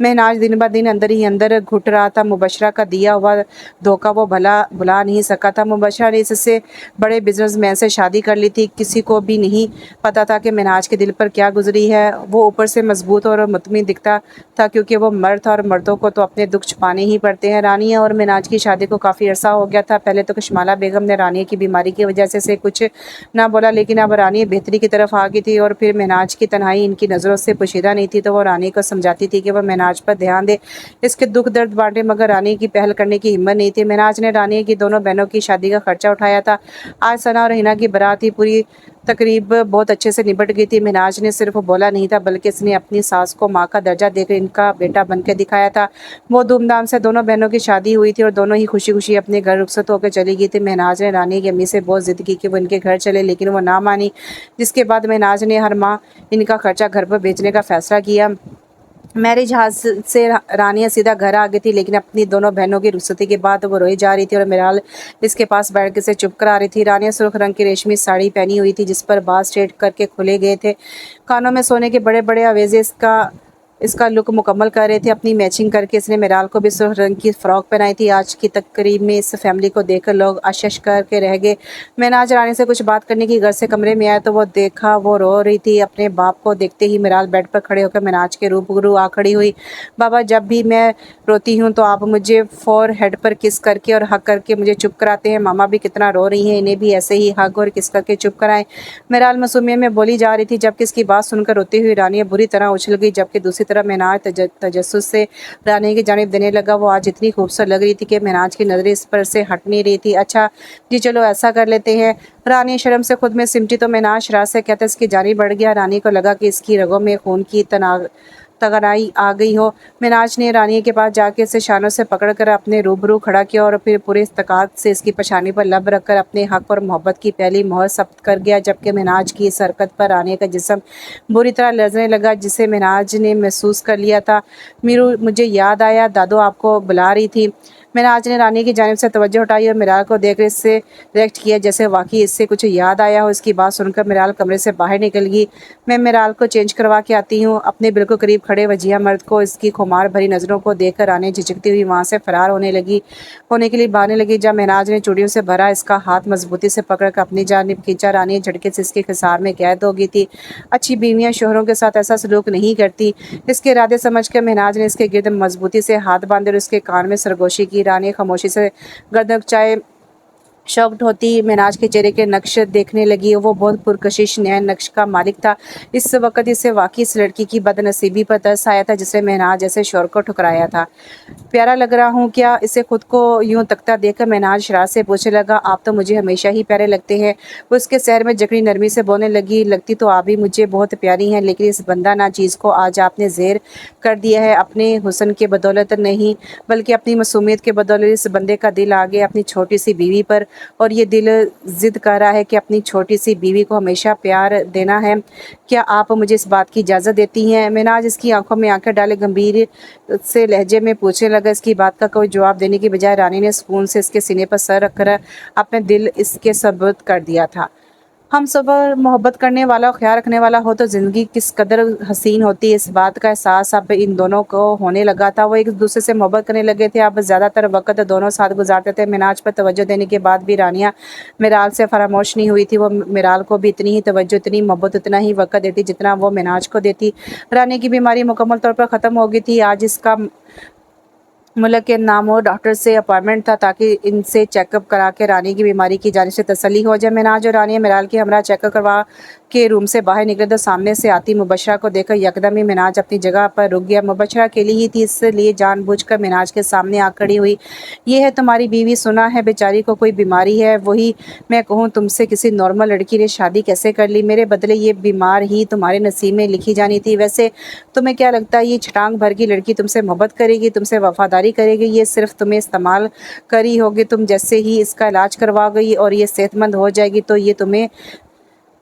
महनाज दिन ब दिन अंदर ही अंदर घुट रहा था। मुबशरा का दिया हुआ धोखा वो भला भुला नहीं सका था। मुबशरा ने इससे बड़े बिजनेसमैन से शादी कर ली थी। किसी को भी नहीं पता था कि महनाज के दिल पर क्या गुजरी है। वो ऊपर से मजबूत और मुतमिन दिखता था, क्योंकि वो मर्द था और मर्दों को तो अपने दुख छुपाने ही पड़ते हैं। रानिया और महनाज की शादी को काफ़ी अरसा हो गया था। पहले तो कशमाला बेगम ने रानिया की बीमारी की वजह से कुछ ना बोला, लेकिन अब रानिया बेहतरी की तरफ आ गई थी। और फिर महनाज की तन्हाई इनकी नज़रों से पोशीदा नहीं थी, तो वो रानी को समझाती थी कि वह महनाज पर ध्यान दे, इसके दुख दर्द बांटे, मगर रानी की पहल करने की हिम्मत नहीं थी। महनाज ने रानी की दोनों बहनों की शादी का खर्चा उठाया था। आज सना और हिना की बारात ही पूरी तकरीब बहुत अच्छे से निपट गई थी। महनाज ने सिर्फ बोला नहीं था, बल्कि इसने अपनी सास को माँ का दर्जा देकर इनका बेटा बनकर दिखाया था। वो धूमधाम से दोनों बहनों की शादी हुई थी और दोनों ही खुशी खुशी अपने घर रुखसत होकर चली गई थी। महनाज ने रानी की अम्मी से बहुत जिद की कि वो इनके घर चले, लेकिन वो ना मानी, जिसके बाद महनाज ने हर माह इनका खर्चा घर पर भेजने का फैसला किया। मैरिज हाउस से रानिया सीधा घर आ गई थी, लेकिन अपनी दोनों बहनों की रुखसती के बाद वो रोई जा रही थी और मिराल इसके पास बैठ के से चुप करा रही थी। रानिया सुर्ख रंग की रेशमी साड़ी पहनी हुई थी जिस पर बाल स्ट्रेट करके खुले गए थे, कानों में सोने के बड़े बड़े आवेजे इसका इसका लुक मुकम्मल कर रहे थे। अपनी मैचिंग करके इसने मिराल को भी सुर्ख रंग की फ्रॉक पहनाई थी। आज की तकरीब में इस फैमिली को देखकर लोग अशश करके रह गए। महनाज रानी से कुछ बात करने की घर से कमरे में आया तो वो देखा वो रो रही थी। अपने बाप को देखते ही मिराल बेड पर खड़े होकर महनाज के रूबरू आ खड़ी हुई। बाबा, जब भी मैं रोती हूँ तो आप मुझे फोर हेड पर किस करके और हक करके मुझे चुप कराते हैं। मामा भी कितना रो रही हैं, इन्हें भी ऐसे ही हक और किस करके चुप कराएं। मिराल मासूमियत में बोली जा रही थी जबकि इसकी बात सुनकर रोती हुई रानिया बुरी तरह उछल गई, जबकि दूसरी तरफ महनाज तजस्सुस से रानी की जानिब देने लगा। वो आज इतनी खूबसूरत लग रही थी कि महनाज की नजरें इस पर से हट नहीं रही थी। अच्छा जी, चलो ऐसा कर लेते हैं। रानी शर्म से खुद में सिमटी तो महनाज शरारत से कहते इसकी जानी बढ़ गया। रानी को लगा कि इसकी रगों में खून की तगड़ाई आ गई हो। महनाज ने रानी के पास जाके इसे शानों से पकड़कर अपने रूबरू खड़ा किया और फिर पूरे इस्तकात से इसकी पछानी पर लब रखकर अपने हक और मोहब्बत की पहली मोहर सब्त कर गया, जबकि महनाज की इस हरकत पर रानी का जिस्म बुरी तरह लरजने लगा, जिसे महनाज ने महसूस कर लिया था। मीरू, मुझे याद आया, दादो आपको बुला रही थी। महनाज ने रानी की जानिब से तवज्जो हटाई और मिराल को देखकर इससे रिएक्ट किया जैसे वाकई इससे कुछ याद आया हो। इसकी बात सुनकर मिराल कमरे से बाहर निकल गई। मैं मिराल को चेंज करवा के आती हूँ। अपने बिल्कुल करीब खड़े वजिया मर्द को इसकी खुमार भरी नज़रों को देखकर रानी झिझकती हुई वहाँ से फरार होने के लिए भागने लगी। जब महनाज ने चूड़ियों से भरा इसका हाथ मजबूती से पकड़कर अपनी जानिब खींचा, रानी झटके से इसके खिसार में कैद हो गई थी। अच्छी बीवियाँ शोहरों के साथ ऐसा सलूक नहीं करती। इसके इरादे समझकर महनाज ने इसके गिर्द मजबूती से हाथ बांधे और उसके कान में सरगोशी की। रानी खामोशी से गर्दन चाहे शॉक्ड होती महनाज के चेहरे के नक्श देखने लगी। वो बहुत पुरकशिश नए नक्श का मालिक था। इस वक्त इसे वाकई इस लड़की की बदनसीबी पर तरस आया था जिसने महनाज जैसे शोर को ठुकराया था। प्यारा लग रहा हूँ क्या? इसे खुद को यूं तकता देखकर महनाज शरारत से पूछने लगा। आप तो मुझे हमेशा ही प्यारे लगते हैं। वो उसके शहर में जकड़ी नरमी से बोलने लगी। लगती तो आप भी मुझे बहुत प्यारी हैं, लेकिन इस बंदा ना चीज़ को आज आपने जेर कर दिया है। अपने हुस्न के बदौलत नहीं बल्कि अपनी मासूमियत के बदौलत इस बंदे का दिल आ गया अपनी छोटी सी बीवी पर, और ये दिल जिद कर रहा है कि अपनी छोटी सी बीवी को हमेशा प्यार देना है। क्या आप मुझे इस बात की इजाज़त देती हैं? महनाज इसकी आंखों में आंखें डाले गंभीर से लहजे में पूछने लगा। इसकी बात का कोई जवाब देने की बजाय रानी ने सुकून से इसके सीने पर सर रखकर अपने दिल इसके सबूत कर दिया था। हम सब मोहब्बत करने वाला और ख्याल रखने वाला हो तो ज़िंदगी किस कदर हसीन होती है, इस बात का एहसास अब इन दोनों को होने लगा था। वो एक दूसरे से मोहब्बत करने लगे थे। अब ज़्यादातर वक्त दोनों साथ गुजारते थे। मिनाज पर तवज्जो देने के बाद भी रानिया मिराल से फरामोश नहीं हुई थी। वो मिराल को भी इतनी ही तवज्जो, इतनी मोहब्बत, उतना ही वक्त देती जितना वो मिनाज को देती। रानी की बीमारी मुकम्मल तौर पर ख़त्म हो गई थी। आज इसका मुल्क के नामो डॉक्टर से अपॉइंटमेंट था ताकि इनसे चेकअप करा के रानी की बीमारी की जाने से तसल्ली हो जाए। महनाज और रानी मिराल के हमरा चेकअप करवा के रूम से बाहर निकले तो सामने से आती मुबशरा को देखकर यकदम ही महनाज अपनी जगह पर रुक गया। मुबशरा अकेली ही थी, इसलिए जानबूझकर महनाज के सामने आ खड़ी हुई। ये है तुम्हारी बीवी, सुना है बेचारी को कोई बीमारी है। वही मैं कहूँ तुमसे किसी नॉर्मल लड़की ने शादी कैसे कर ली? मेरे बदले ये बीमार ही तुम्हारे नसीब में लिखी जानी थी। वैसे तुम्हें क्या लगता है ये छटांग भर की लड़की तुमसे मोहब्बत करेगी, तुमसे वफादारी करेगी? ये सिर्फ तुम्हें इस्तेमाल करी होगी। तुम जैसे ही इसका इलाज करवा गई और ये सेहतमंद हो जाएगी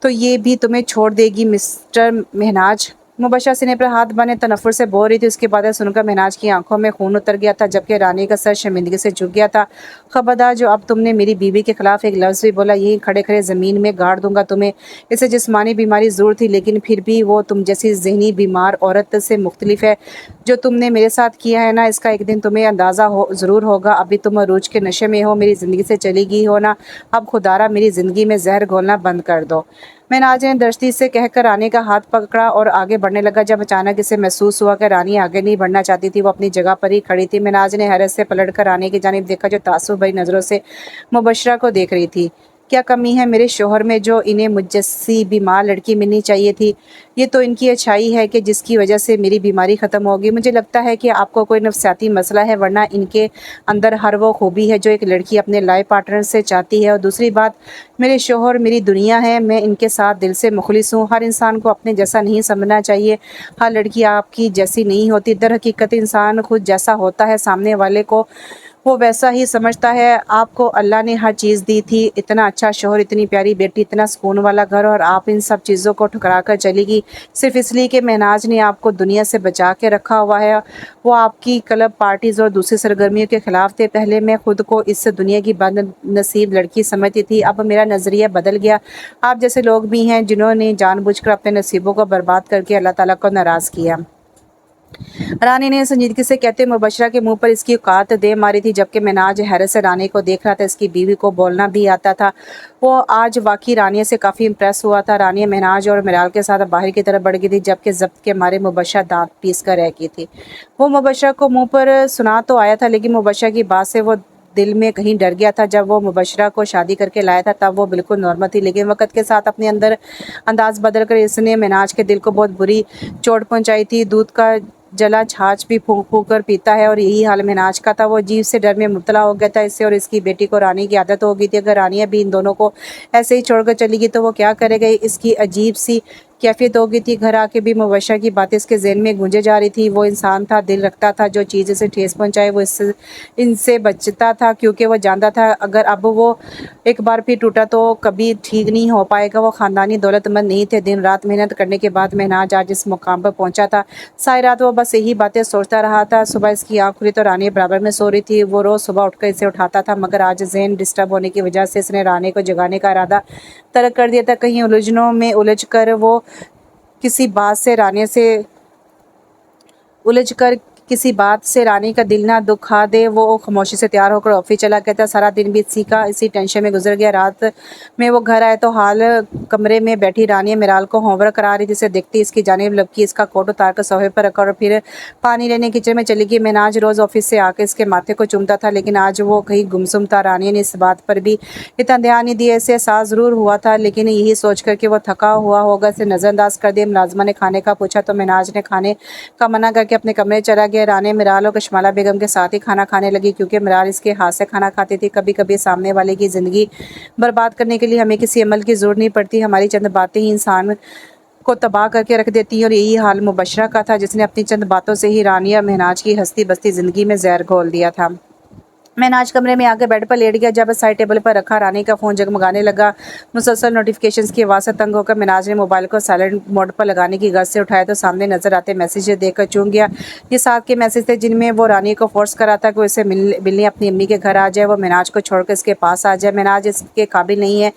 तो ये भी तुम्हें छोड़ देगी। मिस्टर महनाज मुबशरा सीने पर हाथ बांधे तनफ्फुर से बोल रही थी। उसके बाद सुनकर महनाज की आंखों में खून उतर गया था, जबकि रानी का सर शर्मिंदगी से झुक गया था। खबरदार, जो अब तुमने मेरी बीवी के खिलाफ एक लफ्ज़ भी बोला, यहीं खड़े खड़े ज़मीन में गाड़ दूंगा तुम्हें। इसे जिस्मानी बीमारी ज़रूर थी, लेकिन फिर भी वो तुम जैसी जहनी बीमार औरत से मुख्तलिफ है। जो तुमने मेरे साथ किया है ना, इसका एक दिन तुम्हें अंदाज़ा ज़रूर होगा। अभी तुम अरूज के नशे में हो, मेरी ज़िंदगी से चली गई हो ना। अब खुदारा मेरी ज़िंदगी में जहर घोलना बंद कर दो। महनाज ने दृष्टि से कहकर रानी का हाथ पकड़ा और आगे बढ़ने लगा। जब अचानक इसे महसूस हुआ कि रानी आगे नहीं बढ़ना चाहती थी, वो अपनी जगह पर ही खड़ी थी। महनाज ने हैरत से पलटकर रानी की जानिब देखा, जो तासुब भरी नज़रों से मुबशरा को देख रही थी। क्या कमी है मेरे शोहर में जो इन्हें मुझ जैसी बीमार लड़की मिलनी चाहिए थी? ये तो इनकी अच्छाई है कि जिसकी वजह से मेरी बीमारी ख़त्म होगी। मुझे लगता है कि आपको कोई नफसियाती मसला है, वरना इनके अंदर हर वो खूबी है जो एक लड़की अपने लाइफ पार्टनर से चाहती है। और दूसरी बात, मेरे शोहर मेरी दुनिया है, मैं इनके साथ दिल से मुखलिस हूँ। हर इंसान को अपने जैसा नहीं समझना चाहिए। हर लड़की आपकी जैसी नहीं होती। दर हकीकत इंसान खुद जैसा होता है, सामने वाले को वो वैसा ही समझता है। आपको अल्लाह ने हर चीज़ दी थी, इतना अच्छा शौहर, इतनी प्यारी बेटी, इतना सुकून वाला घर, और आप इन सब चीज़ों को ठुकरा कर चली गई सिर्फ़ इसलिए कि महनाज ने आपको दुनिया से बचा के रखा हुआ है। वो आपकी क्लब पार्टीज़ और दूसरी सरगर्मियों के ख़िलाफ़ थे। पहले मैं खुद को इस दुनिया की बदनसीब लड़की समझती थी, अब मेरा नज़रिया बदल गया। आप जैसे लोग भी हैं जिन्होंने जानबूझकर अपने नसीबों को बर्बाद करके अल्लाह ताला को नाराज़ किया। रानी ने संजीदगी से कहते मुबशरा के मुंह पर इसकी औकात दे मारी थी, जबकि मिनाज हैरत से रानी को देख रहा था। इसकी बीवी को बोलना भी आता था। वो आज वाकई रानिया से काफ़ी इम्प्रेस हुआ था। रानिया मिनाज और मिराल के साथ बाहर की तरफ बढ़ गई थी, जबकि जब्त के मारे मुबशरा दांत पीस कर रह गई थी। वो मुबशरा को मुंह पर सुना तो आया था, लेकिन मुबशरा की बात से वो दिल में कहीं डर गया था। जब वो मुबशरा को शादी करके लाया था तब वो बिल्कुल नॉर्मल थी, लेकिन वक़्त के साथ अपने अंदर अंदाज़ बदल कर इसने मिनाज के दिल को बहुत बुरी चोट पहुंचाई थी। दूध का जला छाछ भी फूंक फूंक कर पीता है, और यही हाल मिनाज का था। वो अजीब से डर में मुब्तला हो गया था। इससे और इसकी बेटी को रानी की आदत हो गई थी। अगर रानिया भी इन दोनों को ऐसे ही छोड़कर चली गई तो वो क्या करेगा। इसकी अजीब सी कैफियत हो गई थी। घर आके भी मुबशरा की बातें इसके ज़हन में गूंजे जा रही थी। वो इंसान था, दिल रखता था, जो चीज़ इसे ठेस पहुंचाए वो इससे इनसे बचता था, क्योंकि वो जानता था अगर अब वो एक बार फिर टूटा तो कभी ठीक नहीं हो पाएगा। वो ख़ानदानी दौलतमंद नहीं थे। दिन रात मेहनत करने के बाद महनाज आज इस मुकाम पर पहुंचा था। सारी रात वो बस यही बातें सोचता रहा था। सुबह इसकी आँख खुली तो रानी बराबर में सो रही थी। वो रोज़ सुबह उठकर इसे उठाता था, मगर आज जहन डिस्टर्ब होने की वजह से इसने रानी को जगाने का इरादा तर्क कर दिया था। कहीं उलझनों में उलझ कर वो किसी बात से रानी से उलझ कर किसी बात से रानी का दिल ना दुखा दे। वो खामोशी से तैयार होकर ऑफिस चला गया था। सारा दिन भी इसी टेंशन में गुजर गया। रात में वो घर आए तो हाल कमरे में बैठी रानी मिराल को होमवर्क करा रही थी। जिसे देखती इसकी जानिब लपकी, इसका कोट उतार कर सोफे पर रखा और फिर पानी लेने किचन में चली गई। महनाज रोज़ ऑफिस से आकर इसके माथे को चूमता था, लेकिन आज वो कहीं गुमसुम था। रानी ने इस बात पर भी इतना ध्यान नहीं दिया। इसे एहसास ज़रूर हुआ था, लेकिन यही सोच कर कि वो थका हुआ होगा इसे नज़रअंदाज कर दिया। मुलाजमा ने खाने का पूछा तो महनाज ने खाने का मना करके अपने कमरे चला गया। रानी मिराल और कशमाला बेगम के साथ ही खाना खाने लगी, क्योंकि मिराल इसके हाथ से खाना खाती थी। कभी कभी सामने वाले की ज़िंदगी बर्बाद करने के लिए हमें किसी अमल की ज़रूरत नहीं पड़ती। हमारी चंद बातें ही इंसान को तबाह करके रख देती हैं, और यही हाल मुबशरा का था, जिसने अपनी चंद बातों से ही रानिया महनाज की हंसती बसती ज़िंदगी में जहर घोल दिया था। महनाज कमरे में आकर बेड पर लेट गया। जब साइड टेबल पर रखा रानी का फ़ोन जगमगाने लगा। मुसलसल नोटिफिकेशंस की आवाज़ से तंग होकर महनाज ने मोबाइल को साइलेंट मोड पर लगाने की गर्ज से उठाया तो सामने नजर आते मैसेज देखकर चूक गया। ये साथ के मैसेज थे जिनमें वो रानी को फोर्स करा था कि वो इसे मिलने अपनी अम्मी के घर आ जाए, वो महनाज को छोड़कर इसके पास आ जाए। महनाज इसके काबिल नहीं है।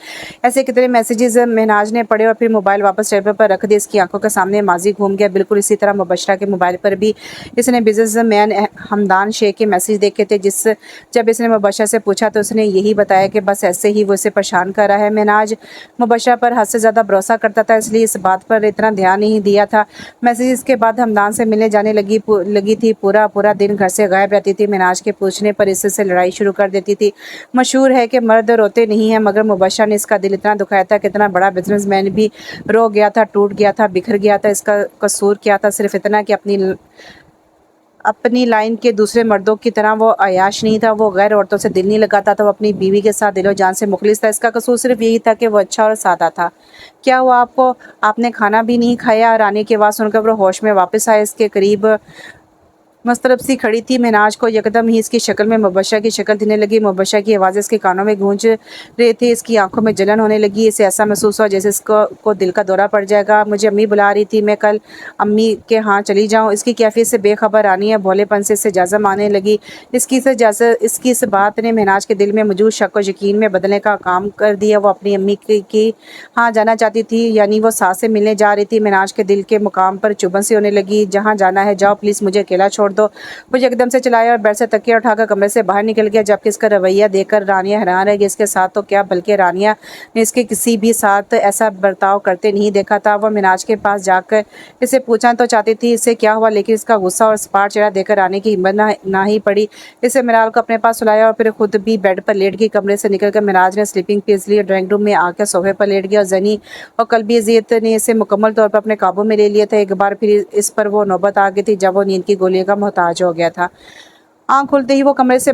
ऐसे कितने मैसेजेस महनाज ने पढ़े और फिर मोबाइल वापस टेबल पर रख दिया। इसकी आंखों के सामने माजी घूम गया। बिल्कुल इसी तरह मुबशरा के मोबाइल पर भी इसने बिजनेसमैन हमदान शेख के मैसेज देखे थे। जब इसने मुबशरा से पूछा तो उसने यही बताया कि बस ऐसे ही वो इसे परेशान कर रहा है। महनाज मुबशरा पर हद से ज़्यादा भरोसा करता था, इसलिए इस बात पर इतना ध्यान नहीं दिया था। मैसेज के बाद हमदान से मिलने जाने लगी थी। पूरा पूरा दिन घर से गायब रहती थी। महनाज के पूछने पर इससे लड़ाई शुरू कर देती थी। मशहूर है कि मर्द रोते नहीं हैं, मगर मुबशरा ने इसका दिल इतना दुखाया था कि इतना बड़ा बिजनेसमैन भी रो गया था, टूट गया था, बिखर गया था। इसका कसूर क्या था? सिर्फ इतना कि अपनी लाइन के दूसरे मर्दों की तरह वो अयाश नहीं था। वो गैर औरतों से दिल नहीं लगाता था। वो अपनी बीवी के साथ दिलो जान से मुखलिस था। इसका कसूर सिर्फ यही था कि वो अच्छा और सादा था। क्या हुआ आपको? आपने खाना भी नहीं खाया? रानी की आवाज़ सुनकर वो होश में वापस आए। इसके करीब मुस्तरब सी खड़ी थी। महनाज को यकदम ही इसकी शक्ल में मुबशरा की शक्ल दिखने लगी। मुबशरा की आवाज़ इसके कानों में गूंज रही थी। इसकी आंखों में जलन होने लगी। इसे ऐसा महसूस हुआ जैसे इसको दिल का दौरा पड़ जाएगा। मुझे अम्मी बुला रही थी, मैं कल अम्मी के यहाँ चली जाऊँ। इसकी कैफियत से बेखबर आनी है भोलेपन से इससे इजाज़त मांगने लगी। इसकी इस बात ने महनाज के दिल में मौजूद शक और यकीन में बदलने का काम कर दिया। वो अपनी अम्मी की हाँ जाना चाहती थी, यानी वो सास से मिलने जा रही थी। महनाज के दिल के मुकाम पर चुभन सी होने लगी। जहाँ जाना है जाओ, प्लीज़ मुझे अकेला छोड़ दो। वो एकदम से चलाया और बेड से तकिया उठाकर कमरे से बाहर निकल गया। जबकि इसका रवैया देखकर रानिया हैरान रह गई। इसके साथ तो क्या, बल्कि रानिया ने इसके किसी भी साथ ऐसा बर्ताव करते नहीं देखा था। वह मिनाज के पास जाकर इसे पूछना तो चाहती थी इससे क्या हुआ, लेकिन इसका गुस्सा और स्पाट चेहरा देखकर आने की हिम्मत ना ही पड़ी। इसे मिनाल को अपने पास सुलाया और फिर खुद भी बेड पर लेट गई। कमरे से निकलकर मिनाज ने स्लीपिंग पिल्स ली और ड्राइंग रूम में आकर सोफे पर लेट गया। और जनी और कल्बी अजियत ने इसे मुकम्मल तौर पर अपने काबू में ले लिया था। एक बार फिर इस पर वो नौबत आ गई थी जब वो नींद की गोलियों का मोहताज हो गया था। आँख खुलते ही वो कमरे से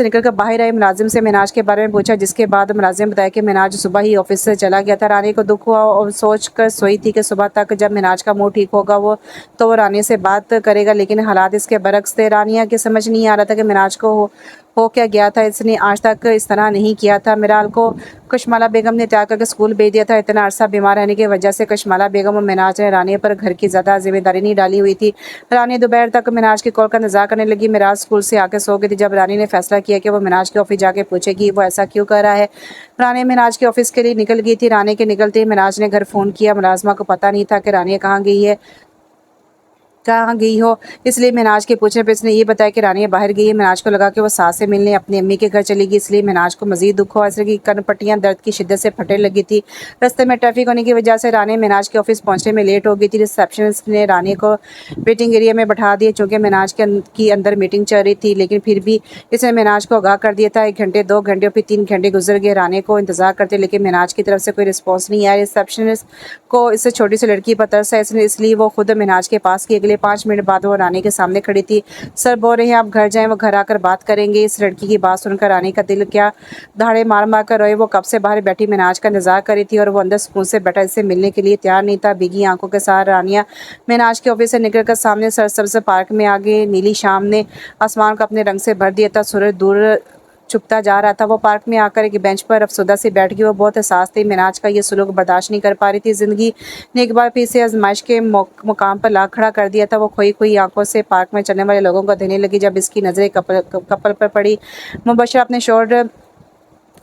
निकलकर बाहर आए। मुलाजिम से मिनाज के बारे में पूछा, जिसके बाद मुलाजिम बताया कि मिनाज सुबह ही ऑफिस से चला गया था। रानी को दुख हुआ और सोच कर सोई थी कि सुबह तक जब मिनाज का मूड ठीक होगा वो रानी से बात करेगा, लेकिन हालात इसके बरक्स थे। रानिया की समझ नहीं आ रहा था कि मिनाज को हो क्या गया था। इसने आज तक इस तरह नहीं किया था। मिराल को कशमाला बेगम ने त्याग करके स्कूल भेज दिया था। इतना अरसा बीमार रहने की वजह से कशमाला बेगम और मिनाज ने रानी पर घर की ज़्यादा जिम्मेदारी नहीं डाली हुई थी। रानी दोपहर तक मिनाज की कॉल का इंतजार करने लगी। मिराज स्कूल से आकर सो गई थी जब रानी ने फैसला किया कि वो मिनाज के ऑफिस जाके पूछेगी वो ऐसा क्यों कर रहा है। रानी मिनाज के ऑफिस के लिए निकल गई थी। रानी के निकलते ही मिनाज ने घर फ़ोन किया। मुलाजमा को पता नहीं था कि रानी कहाँ गई हो, इसलिए मिनाज के पूछने पर इसने ये बताया कि रानिया बाहर गई है। मिनाज को लगा कि वो सास से मिलने अपनी अम्मी के घर चली गई, इसलिए मिनाज को मजीद दुख हुआ। इसलिए कनपट्टियाँ दर्द की शिद्दत से फटने लगी थी। रास्ते में ट्रैफिक होने की वजह से रानी मिनाज के ऑफिस पहुंचने में लेट हो गई थी। रिसेप्शनिस्ट ने रानी को वेटिंग एरिया में बैठा दिया, चूँकि मिनाज की अंदर मीटिंग चल रही थी, लेकिन फिर भी इसने मिनाज को आगाह कर दिया था। 1 घंटे 2 घंटे और फिर 3 घंटे गुजर गए रानी को इंतजार करते, लेकिन मिनाज की तरफ से कोई रिस्पॉन्स नहीं आया। रिसेप्शनिस्ट को इससे छोटी सी लड़की पर तरस है, इसलिए वो खुद मिनाज के पास की। अगले 5 मिनट बाद वो रानी के सामने खड़ी थी। सर बोल रहे हैं आप घर जाएं, वो घर आकर बात करेंगे। इस लड़की की बात सुनकर रानी का दिल क्या दहाड़े मार मार कर रोए। वो कब से बाहर बैठी मिनाज का इंतजार कर रही थी और वो अंदर सुकून से बैठा इससे मिलने के लिए तैयार नहीं था। भीगी आंखों के साथ रानिया मिनाज के ऑफिस से निकलकर सामने सरसब्ज पार्क में आ गई। नीली शाम ने आसमान को अपने रंग से भर दिया था। सूरज दूर छुपता जा रहा था। वो पार्क में आकर एक बेंच पर अफसुदा से बैठ गई। वो बहुत एहसास थी मिनाज का ये सलूक बर्दाश्त नहीं कर पा रही थी। जिंदगी ने एक बार फिर से आजमाइश के मुकाम पर ला खड़ा कर दिया था। वो खोई खोई आंखों से पार्क में चलने वाले लोगों को देने लगी। जब इसकी नजरें कपल पर पड़ी, मुबशरा अपने शोर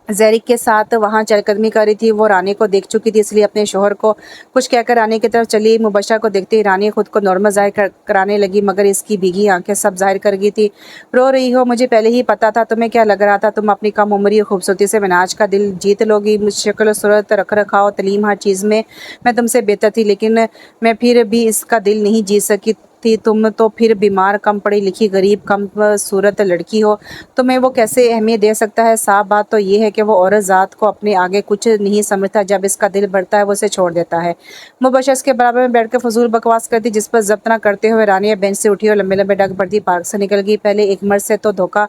ज़ैरिक के साथ वहाँ चहलकदमी कर रही थी। वो रानी को देख चुकी थी, इसलिए अपने शोहर को कुछ कहकर रानी की तरफ चली। मुबशरा को देखते ही रानी खुद को नॉर्मल जाहिर कराने लगी, मगर इसकी भीगी आंखें सब जाहिर कर गई थी। रो रही हो, मुझे पहले ही पता था। तुम्हें क्या लग रहा था तुम अपनी कम उम्री और खूबसूरती से मिनाज का दिल जीत लोगी। शक्ल सूरत रख रखाव तलीम हर चीज़ में मैं तुमसे बेहतर थी, लेकिन मैं फिर भी इसका दिल नहीं जीत सकी थी। तुम तो फिर बीमार, कम पढ़ी लिखी, गरीब, कम सूरत लड़की हो। तुम्हें वो कैसे अहमियत दे सकता है। साफ बात तो ये है कि वो औरत ज़ात को अपने आगे कुछ नहीं समझता। जब इसका दिल बढ़ता है वो उसे छोड़ देता है। मुबशर के बराबर में बैठकर फजूल बकवास करती, जिस पर जब्त न करते हुए रानिया बेंच से उठी और लंबे लंबे डग पड़ती पार्क से निकल गई। पहले एक मर्द से तो धोखा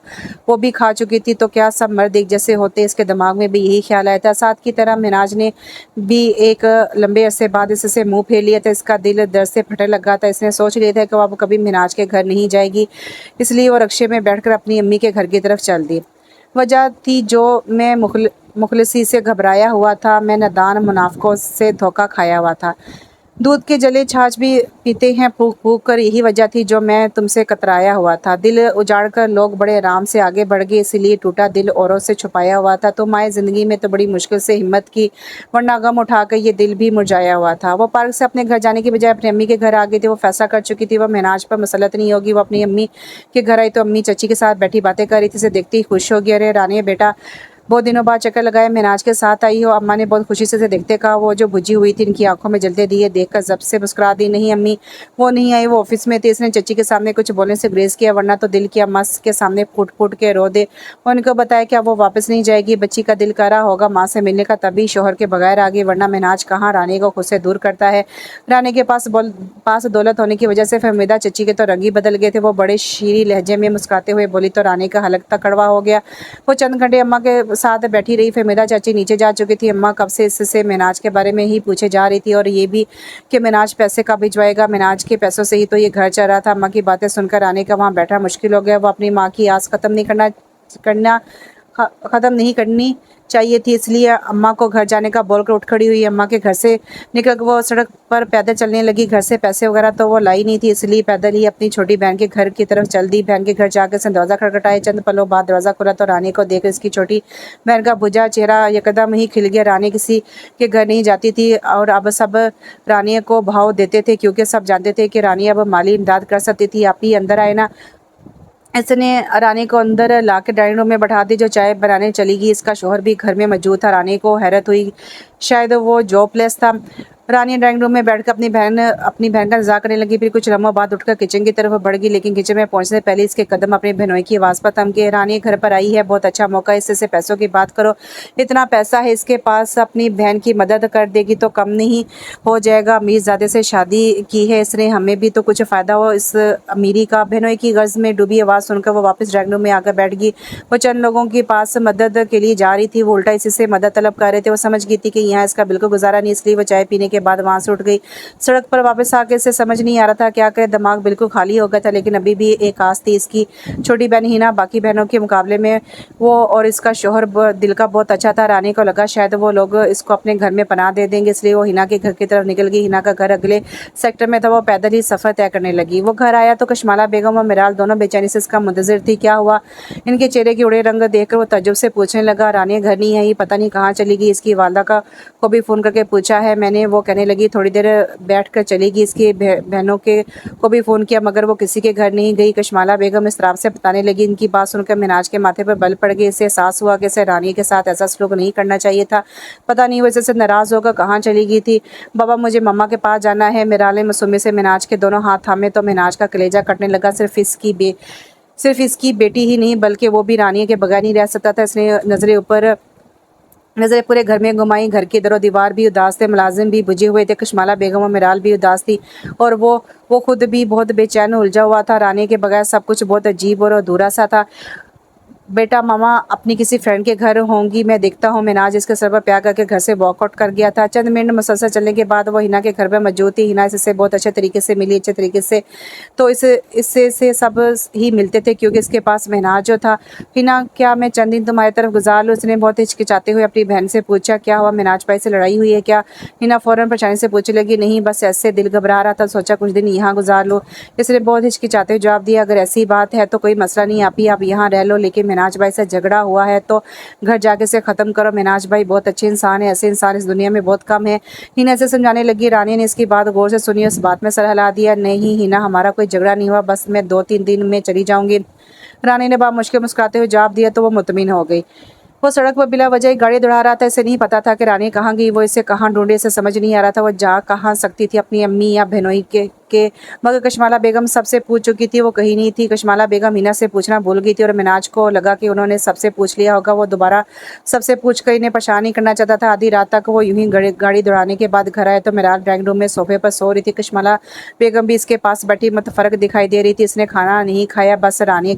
वो भी खा चुकी थी, तो क्या सब मर्द एक जैसे होते। इसके दिमाग में भी यही ख्याल आया था। साथ की तरह मिनाज ने भी एक लंबे अरसे बाद इससे मुंह फेर लिया था। इसका दिल दर्द से फटने लगा था। इसने सोच लिया था कि वो अब कभी मिनाज के घर नहीं जाएगी, इसलिए वो रक्शे में बैठकर अपनी अम्मी के घर की तरफ चल दी। वजह थी जो मैं मुखलिसी से घबराया हुआ था। मैं नादान मुनाफिकों से धोखा खाया हुआ था। दूध के जले छाछ भी पीते हैं फूक फूक कर, यही वजह थी जो मैं तुमसे कतराया हुआ था। दिल उजाड़ कर लोग बड़े आराम से आगे बढ़ गए, इसीलिए टूटा दिल औरों से छुपाया हुआ था। तुम आए ज़िंदगी में तो बड़ी मुश्किल से हिम्मत की, वरना गम उठाकर ये दिल भी मुरझाया हुआ था। वो पार्क से अपने घर जाने की बजाय अपनी अम्मी के घर आ गई थी। वो फैसला कर चुकी थी वो मिनाज पर मुसलत नहीं होगी। वो अपनी अम्मी के घर आई तो अम्मी चची के साथ बैठी बातें कर रही थी। इसे देखते ही खुश हो गई। अरे रानी बेटा, बहुत दिनों बाद चक्कर लगाए, मिनाज के साथ आई हो। अम्मा ने बहुत खुशी से इसे देखते कहा। वो जो बुझी हुई थी इनकी आंखों में जलते दिए देखकर जब से मुस्कुरा दी। नहीं अम्मी, वो नहीं आई, वो ऑफिस में थी। इसने चची के सामने कुछ बोलने से ग्रेज किया, वरना तो दिल की अम्मा के सामने फूट फूट के रो दे। उनको बताया कि अब वो वापस नहीं जाएगी। बच्ची का दिल करा होगा माँ से मिलने का, तभी शोहर के बगैर आ गई, वरना मिनाज कहाँ रानी को खुद से दूर करता है। रानी के पास दौलत होने की वजह से फहमीदा चची के तो रंग ही बदल गए थे। वो बड़े शीरी लहजे में मुस्कुराते हुए बोली तो रानी का हलक तक कड़वा हो गया। वो चंद घंटे अम्मा के साथ बैठी रही। फहमीदा चाची नीचे जा चुकी थी। अम्मा कब से इससे मिनाज के बारे में ही पूछे जा रही थी, और ये भी कि मिनाज पैसे कब भिजवाएगा। मिनाज के पैसों से ही तो ये घर चल रहा था। अम्मा की बातें सुनकर रानी का वहाँ बैठना मुश्किल हो गया। वो अपनी माँ की आस ख़त्म नहीं करनी चाहिए थी, इसलिए अम्मा को घर जाने का बोलकर उठ खड़ी हुई। अम्मा के घर से निकल वो सड़क पर पैदल चलने लगी। घर से पैसे वगैरह तो वो लाई नहीं थी, इसलिए पैदल ही अपनी छोटी बहन के घर की तरफ चल दी। बहन के घर जाकर उसने दरवाज़ा खटखटाया। चंद पलों बाद दरवाज़ा खुला तो रानी को देख इसकी छोटी बहन का बुझा चेहरा यकदम ही खिल गया। रानी किसी के घर नहीं जाती थी और अब सब रानी को भाव देते थे, क्योंकि सब जानते थे कि रानी अब माली इमदाद कर सकती थी। आप ही अंदर आए ना। इसने रानी को अंदर लाके डाइनिंग रूम में बैठा दी, जो चाय बनाने चली गई। इसका शोहर भी घर में मौजूद था। रानी को हैरत हुई, शायद वो जॉबलेस था। रानी ड्राइंग रूम में बैठकर अपनी बहन का इंतजार करने लगी। फिर कुछ लम्हों बाद उठकर किचन की तरफ बढ़ गई, लेकिन किचन में पहुंचने से पहले इसके कदम अपनी बहनोई की आवाज़ पर थमके। रानी घर पर आई है, बहुत अच्छा मौका है, इससे पैसों की बात करो, इतना पैसा है इसके पास, अपनी बहन की मदद कर देगी तो कम नहीं हो जाएगा। अमीरजादे से शादी की है इसने, हमें भी तो कुछ फ़ायदा हो इस अमीरी का। बहनोई की गर्ज में डूबी आवाज़ सुनकर वो वापस ड्राइंग रूम में आकर बैठ गई। वो चंद लोगों के पास मदद के लिए जा रही थी, वो उल्टा इसी से मदद तलब कर रहे थे। वो समझ गई थी कि यहाँ इसका बिल्कुल गुजारा नहीं, इसलिए वो चाय पीने के बाद वहाँ से उठ गई। सड़क पर वापस आके इसे समझ नहीं आ रहा था क्या करे, दिमाग बिल्कुल खाली हो गया था। लेकिन अभी भी एक आस थी, इसकी छोटी बहन हिना बाकी बहनों के मुकाबले में वो और इसका शोहर दिल का बहुत अच्छा था। रानी को लगा शायद वो लोग इसको अपने घर में पनाह दे देंगे, इसलिए वो हिना के घर की तरफ निकल गई। हिना का घर अगले सेक्टर में था, वो पैदल ही सफ़र तय करने लगी। वो घर आया तो कशमाला बेगम और मिराल दोनों बेचैनी से इसका मुंतज़िर थी। क्या हुआ? इनके चेहरे के उड़े रंग देखकर वो तज्जुब से पूछने लगा। रानी घर नहीं है, ये पता नहीं कहाँ चली गई। इसकी वालदा को भी फ़ोन करके पूछा है मैंने, वो कहने लगी थोड़ी देर बैठ कर चली गई। इसकी बहनों के को भी फ़ोन किया मगर वो किसी के घर नहीं गई। कशमाला बेगम इस तरह से बताने लगी। इनकी बात सुनकर मिनाज के माथे पर बल पड़ गई। इसे एहसास हुआ कि इसे रानी के साथ ऐसा सलूक नहीं करना चाहिए था। पता नहीं वो इससे नाराज़ होकर कहाँ चली गई थी। बाबा मुझे मम्मा के पास जाना है। मिराले मसूमी से मिनाज के दोनों हाथ थामे तो मिनाज का कलेजा कटने लगा। सिर्फ इसकी बेटी ही नहीं बल्कि वो भी रानी के बगैर नहीं रह सकता था। इसने नज़रें पूरे घर में घुमाई। घर के दरो दीवार भी उदास थे, मुलाजिम भी बुझे हुए थे, कशमाला बेगम और मिराल भी उदास थी और वो खुद भी बहुत बेचैन उलझा हुआ था। रानी के बगैर सब कुछ बहुत अजीब और अधूरा सा था। बेटा मामा अपनी किसी फ्रेंड के घर होंगी, मैं देखता हूँ। मिनाज इसके सर पर प्यार करके घर से वॉकआउट कर गया था। चंद मिनट मुसलसल चलने के बाद वो हिना के घर पर मौजूद थी। हिना इससे बहुत अच्छे तरीके से मिली, अच्छे तरीके से तो इससे से सब ही मिलते थे क्योंकि इसके पास मिनाज जो था। हिना क्या मैं चंद दिन तुम्हारी तरफ गुजार लूँ? उसने बहुत हिचकिचाते हुए अपनी बहन से पूछा। क्या हुआ, मिनाज भाई से लड़ाई हुई है क्या? हिना फ़ौरन परेशानी से पूछने लगी। नहीं बस ऐसे दिल घबरा रहा था, सोचा कुछ दिन यहाँ गुजार लो। इसने बहुत हिचकिचाते हुए जवाब दिया। अगर ऐसी बात है तो कोई मसला नहीं, आप यहाँ रह लो, लेकिन मिनाज भाई से झगड़ा हुआ है तो घर जाके से ख़त्म करो। मिनाज भाई बहुत अच्छे इंसान है, ऐसे इंसान इस दुनिया में बहुत कम है। हिना से समझाने लगी। रानी ने इसकी बात गौर से सुनी, उस बात में सर हिला दिया। नहीं हिना, हमारा कोई झगड़ा नहीं हुआ, बस मैं 2-3 दिन में चली जाऊंगी। रानी ने बात मुश्किल मुस्कुराते हुए जवाब दिया तो वो मुतमिन हो गई। वो सड़क पर बिला वजह गाड़ी दौड़ा रहा था। इसे नहीं पता था कि रानी कहाँ गई, वो इसे कहाँ ढूंढे, इसे समझ नहीं आ रहा था वो जा कहाँ सकती थी, अपनी अम्मी या बहनोई के मगर कशमाला बेगम सबसे पूछ चुकी थी, वो कहीं नहीं थी। कशमाला बेगम हिना से पूछना भूल गई थी और मिनाज को लगा कि उन्होंने सबसे पूछ लिया होगा। वो दोबारा सबसे पूछ कर इन्हें परेशान नहीं करना चाहता था। आधी रात तक वो यूं ही गाड़ी दौड़ाने के बाद घर आए तो मिराल ड्राइंग रूम में सोफे पर सो रही थी। कशमाला बेगम भी इसके पास बैठी मुतफरक दिखाई दे रही थी। इसने खाना नहीं खाया, बस रानी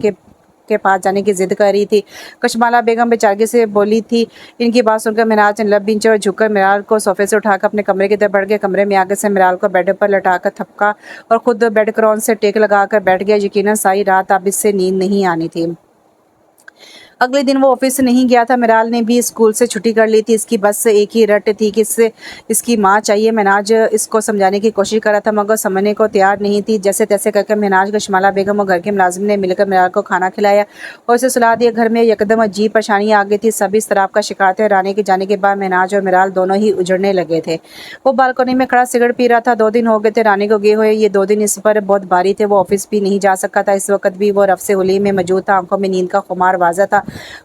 के पास जाने की जिद कर रही थी। कशमाला बेगम बेचारगी से बोली थी। इनकी बात सुनकर मिराज ने लब बिंचे और झुककर मिराल को सोफे से उठाकर अपने कमरे की तरफ बढ़ गए। कमरे में आगे से मिराल को बेड पर लटाकर थपका और खुद बेड क्रॉन से टेक लगाकर बैठ गया। यकीनन सारी रात अब इससे नींद नहीं आनी थी। अगले दिन वो ऑफिस नहीं गया था। मिराल ने भी स्कूल से छुट्टी कर ली थी। इसकी बस एक ही रट थी कि इसकी माँ चाहिए। मिनाज इसको समझाने की कोशिश कर रहा था मगर समझने को तैयार नहीं थी। जैसे तैसे करके मिनाज कशमाला बेगम और घर के मुलाजिम ने मिलकर मिराल को खाना खिलाया और उसे सुला दिया। घर में यकदम अजीब परेशानी आ गई थी। सभी इस तरह का शिकार थे। रानी के जाने के बाद मिनाज और मिराल दोनों ही उजड़ने लगे थे। वो बालकनी में खड़ा सिगरेट पी रहा था। 2 दिन हो गए थे रानी को गए हुए। ये 2 दिन इस पर बहुत भारी थे। वो ऑफिस भी नहीं जा सकता था। इस वक्त भी वो रफ से हुली में मौजूद था। आंखों में नींद का खुमार वाज़ा था।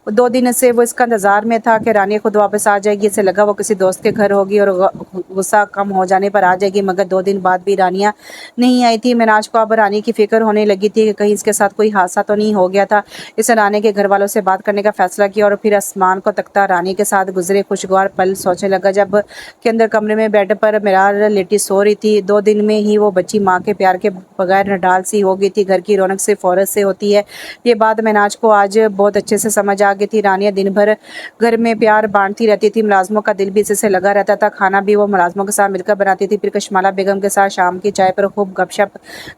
2 दिन से वो इसका इंतजार में था कि रानी खुद वापस आ जाएगी। इसे लगा वो किसी दोस्त के घर होगी और गुस्सा कम हो जाने पर आ जाएगी, मगर 2 दिन बाद भी रानियाँ नहीं आई थी। मिनाज को अब रानी की फिक्र होने लगी थी कि कहीं इसके साथ कोई हादसा तो नहीं हो गया था। इसे रानी के घर वालों से बात करने का फैसला किया और फिर आसमान को तकता रानी के साथ गुजरे खुशगवार पल सोचने लगा। जब के अंदर कमरे में बेड पर मिराल लेटी सो रही थी। 2 दिन में ही वो बच्ची माँ के प्यार के बगैर नडाल सी हो गई थी। घर की रौनक सिर्फ औरत से होती है, ये बात मिनाज को आज बहुत अच्छे से समझ आ गई थी। रानियाँ दिन भर घर में प्यार बांटती रहती थी। मुलाजमों का दिल भी इससे लगा रहता था। खाना भी वो मुलाजमों के साथ मिलकर बनाती थी। फिर कशमाला बेगम के साथ शाम की चाय पर खूब गपशप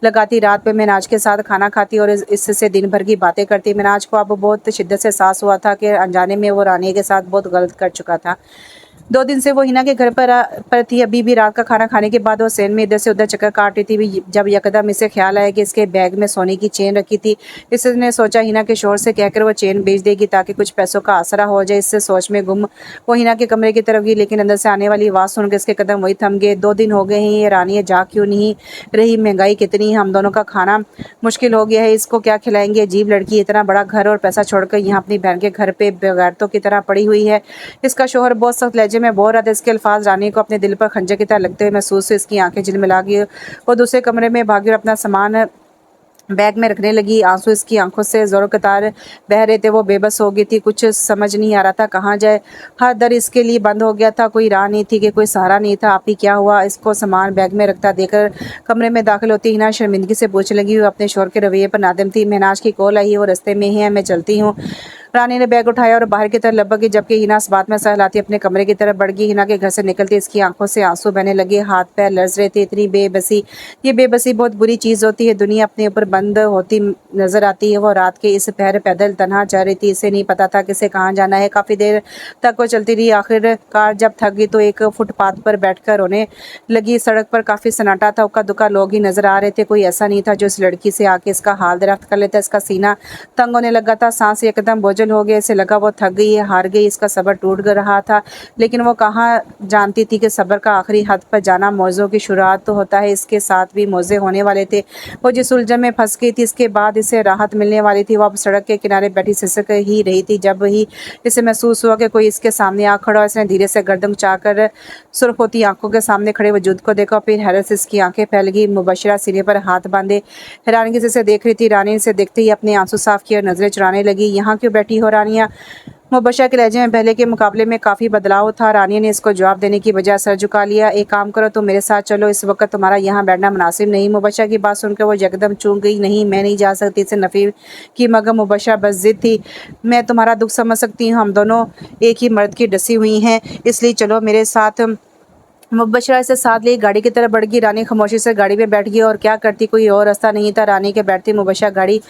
लगाती। रात में मिनाज के साथ खाना खाती और इससे दिन भर की बातें करती। मिनाज को अब बहुत शिद्दत से एहसास हुआ था कि अनजाने में वो रानी के साथ बहुत गलत कर चुका था। 2 दिन से वो हिना के घर पर थी। अभी भी रात का खाना खाने के बाद वो सेन में इधर से उधर चक्कर काट रही थी। जब यकदम इसे ख्याल आया कि इसके बैग में सोने की चेन रखी थी। इसने सोचा हिना के शोहर से कहकर वो चेन बेच देगी ताकि कुछ पैसों का आसरा हो जाए। इससे सोच में गुम वो हिना के कमरे की तरफ गई, लेकिन अंदर से आने वाली आवाज़ सुनकर इसके कदम वही थम गए। 2 दिन हो गए हैं, ये रानी जा क्यों नहीं रही? महंगाई कितनी, हम दोनों का खाना मुश्किल हो गया है, इसको क्या खिलाएंगे? अजीब लड़की, इतना बड़ा घर और पैसा छोड़कर यहाँ अपनी बहन के घर पे बेगैरतों की तरह पड़ी हुई है। इसका शोहर बहुत सख्त लहजे में बोल रहा था। इसके अल्फाज रानी को अपने दिल पर खंजर की तरह लगते हुए महसूस हुए। इसकी आंखें झिलमिला गई। वो दूसरे कमरे में भागी और अपना सामान बैग में रखने लगी। आंसू इसकी आंखों से ज़ोरों कतार बह रहे थे। वो बेबस हो गई थी, कुछ समझ नहीं आ रहा था कहाँ जाए। हर दर इसके लिए बंद हो गया था, कोई राह नहीं थी कि कोई सहारा नहीं था। आप ही क्या हुआ? इसको सामान बैग में रखता देखकर कमरे में दाखिल होती हिना शर्मिंदगी से पूछने लगी। वो अपने शोर के रवैये पर नादिम थी। महनाज की कॉल आई है, वो रास्ते में ही है, मैं चलती हूँ। रानी ने बैग उठाया और बाहर की तरफ लपक गई, जबकि हिना इस बात में सहलाती अपने कमरे की तरफ बढ़ गई। हिना के घर से निकलती इसकी आंखों से आंसू बहने लगे, हाथ पैर लर्ज रहे थे। इतनी बेबसी, ये बेबसी बहुत बुरी चीज़ होती है। दुनिया अपने ऊपर बंद होती नजर आती है। वो रात के इस पहर पैदल तनहा जा रही थी। इसे नहीं पता था किसे कहाँ जाना है। काफ़ी देर तक वो चलती रही। आखिरकार जब थक गई तो एक फुटपाथ पर बैठकर रोने लगी। सड़क पर काफ़ी सन्नाटा था, उक्का दुक्का लोग ही नजर आ रहे थे। कोई ऐसा नहीं था जो इस लड़की से आके इसका हाल दराफ्त कर लेता। इसका सीना तंग होने लगा था, सांस एकदम बोझल हो गया। इसे लगा वो थक गई है, हार गई, इसका सब्र टूट रहा था। लेकिन वो कहाँ जानती थी कि सब्र का आखिरी हद पर जाना मौज़ों की शुरुआत तो होता है। इसके साथ भी मौज़े होने वाले थे। वो जिस उलझन में फंस गई थी, इसके बाद इसे राहत मिलने वाली थी। वो अब सड़क के किनारे बैठी सिसक ही रही थी जब ही इसे महसूस हुआ कि कोई इसके सामने आ खड़ा। इसने धीरे से गर्दन उठाकर सुर्ख होती आंखों के सामने खड़े वजूद को देखा। फिर हैरत से इसकी आंखें फैल गई। मुबशरा सीने पर हाथ बांधे हैरानगी से इसे देख रही थी। रानी से देखते ही अपने आंसू साफ किए और नजरें चुराने लगी। यहाँ क्यों बैठी हो रानिया? मुबशरा के लहजे में पहले के मुकाबले में काफ़ी बदलाव था। रानिया ने इसको जवाब देने की बजाय सर झुका लिया। एक काम करो, तुम मेरे साथ चलो, इस वक्त तुम्हारा यहाँ बैठना मुनासिब नहीं। मुबशरा की बात सुनकर वो यकदम चूक गई। नहीं, मैं नहीं जा सकती। इसे नफ़ी की मगर मुबशरा बस जिद थी। मैं तुम्हारा दुख समझ सकती हूँ, हम दोनों एक ही मर्द की डसी हुई हैं, इसलिए चलो मेरे साथ। मुबशरा इसे साथ ले गाड़ी की तरफ बढ़ गई। रानी खामोशी से गाड़ी में बैठ गई और क्या करती, कोई और रास्ता नहीं था। रानी के बैठती मुबशरा गाड़ी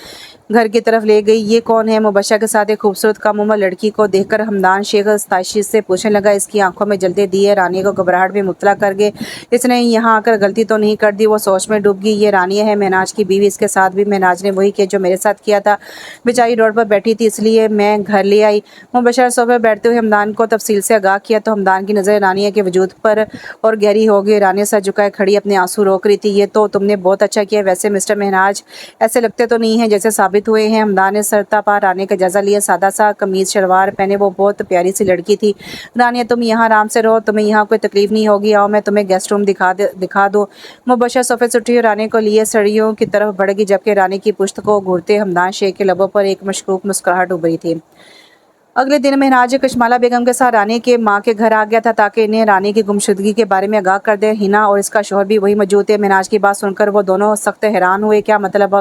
घर की तरफ ले गई। ये कौन है? मुबशरा के साथ एक खूबसूरत कम उम्र लड़की को देखकर हमदान शेख ताशीर से पूछने लगा। इसकी आंखों में जलते दिए रानी को घबराहट में मुब्तला कर गए। इसने यहाँ आकर गलती तो नहीं कर दी? वो सोच में डूब गई। ये रानिया है, महनाज की बीवी। इसके साथ भी महनाज ने वही किया जो मेरे साथ किया था। बेचारी रोड पर बैठी थी, इसलिए मैं घर ले आई। मुबशरा सोफे बैठते हुए हमदान को तफसील से आगाह किया तो हमदान की नज़र रानिया के वजूद पर और गहरी हो गई। रानिया सर झुकाए खड़ी अपने आंसू रोक रही थी। ये तो तुमने बहुत अच्छा किया। वैसे मिस्टर महनाज ऐसे लगते तो नहीं है जैसे साबित हुए हैं। हमदान ने सरता पार रानी का जायजा लिया। सादा सा कमीज शलवार पहने वो बहुत प्यारी सी लड़की थी। रानिया, तुम यहाँ आराम से रहो, तुम्हें यहाँ कोई तकलीफ नहीं होगी। आओ मैं तुम्हें गेस्ट रूम दिखा दो। मुबशरा सोफे से उठी और रानी को लिए सड़ियों की तरफ बढ़ गई, जबकि रानी की पुश्त को घूरते हमदान शेख के लबों पर एक मशकूक मुस्कुराहट उभरी थी। अगले दिन महनाज कशमाला बेगम के साथ रानी के माँ के घर आ गया था ताकि इन्हें रानी की गुमशुदगी के बारे में आगाह कर दे। हिना और इसका शोहर भी वही मौजूद थे। महनाज की बात सुनकर वो दोनों सख्त हैरान हुए। क्या मतलब?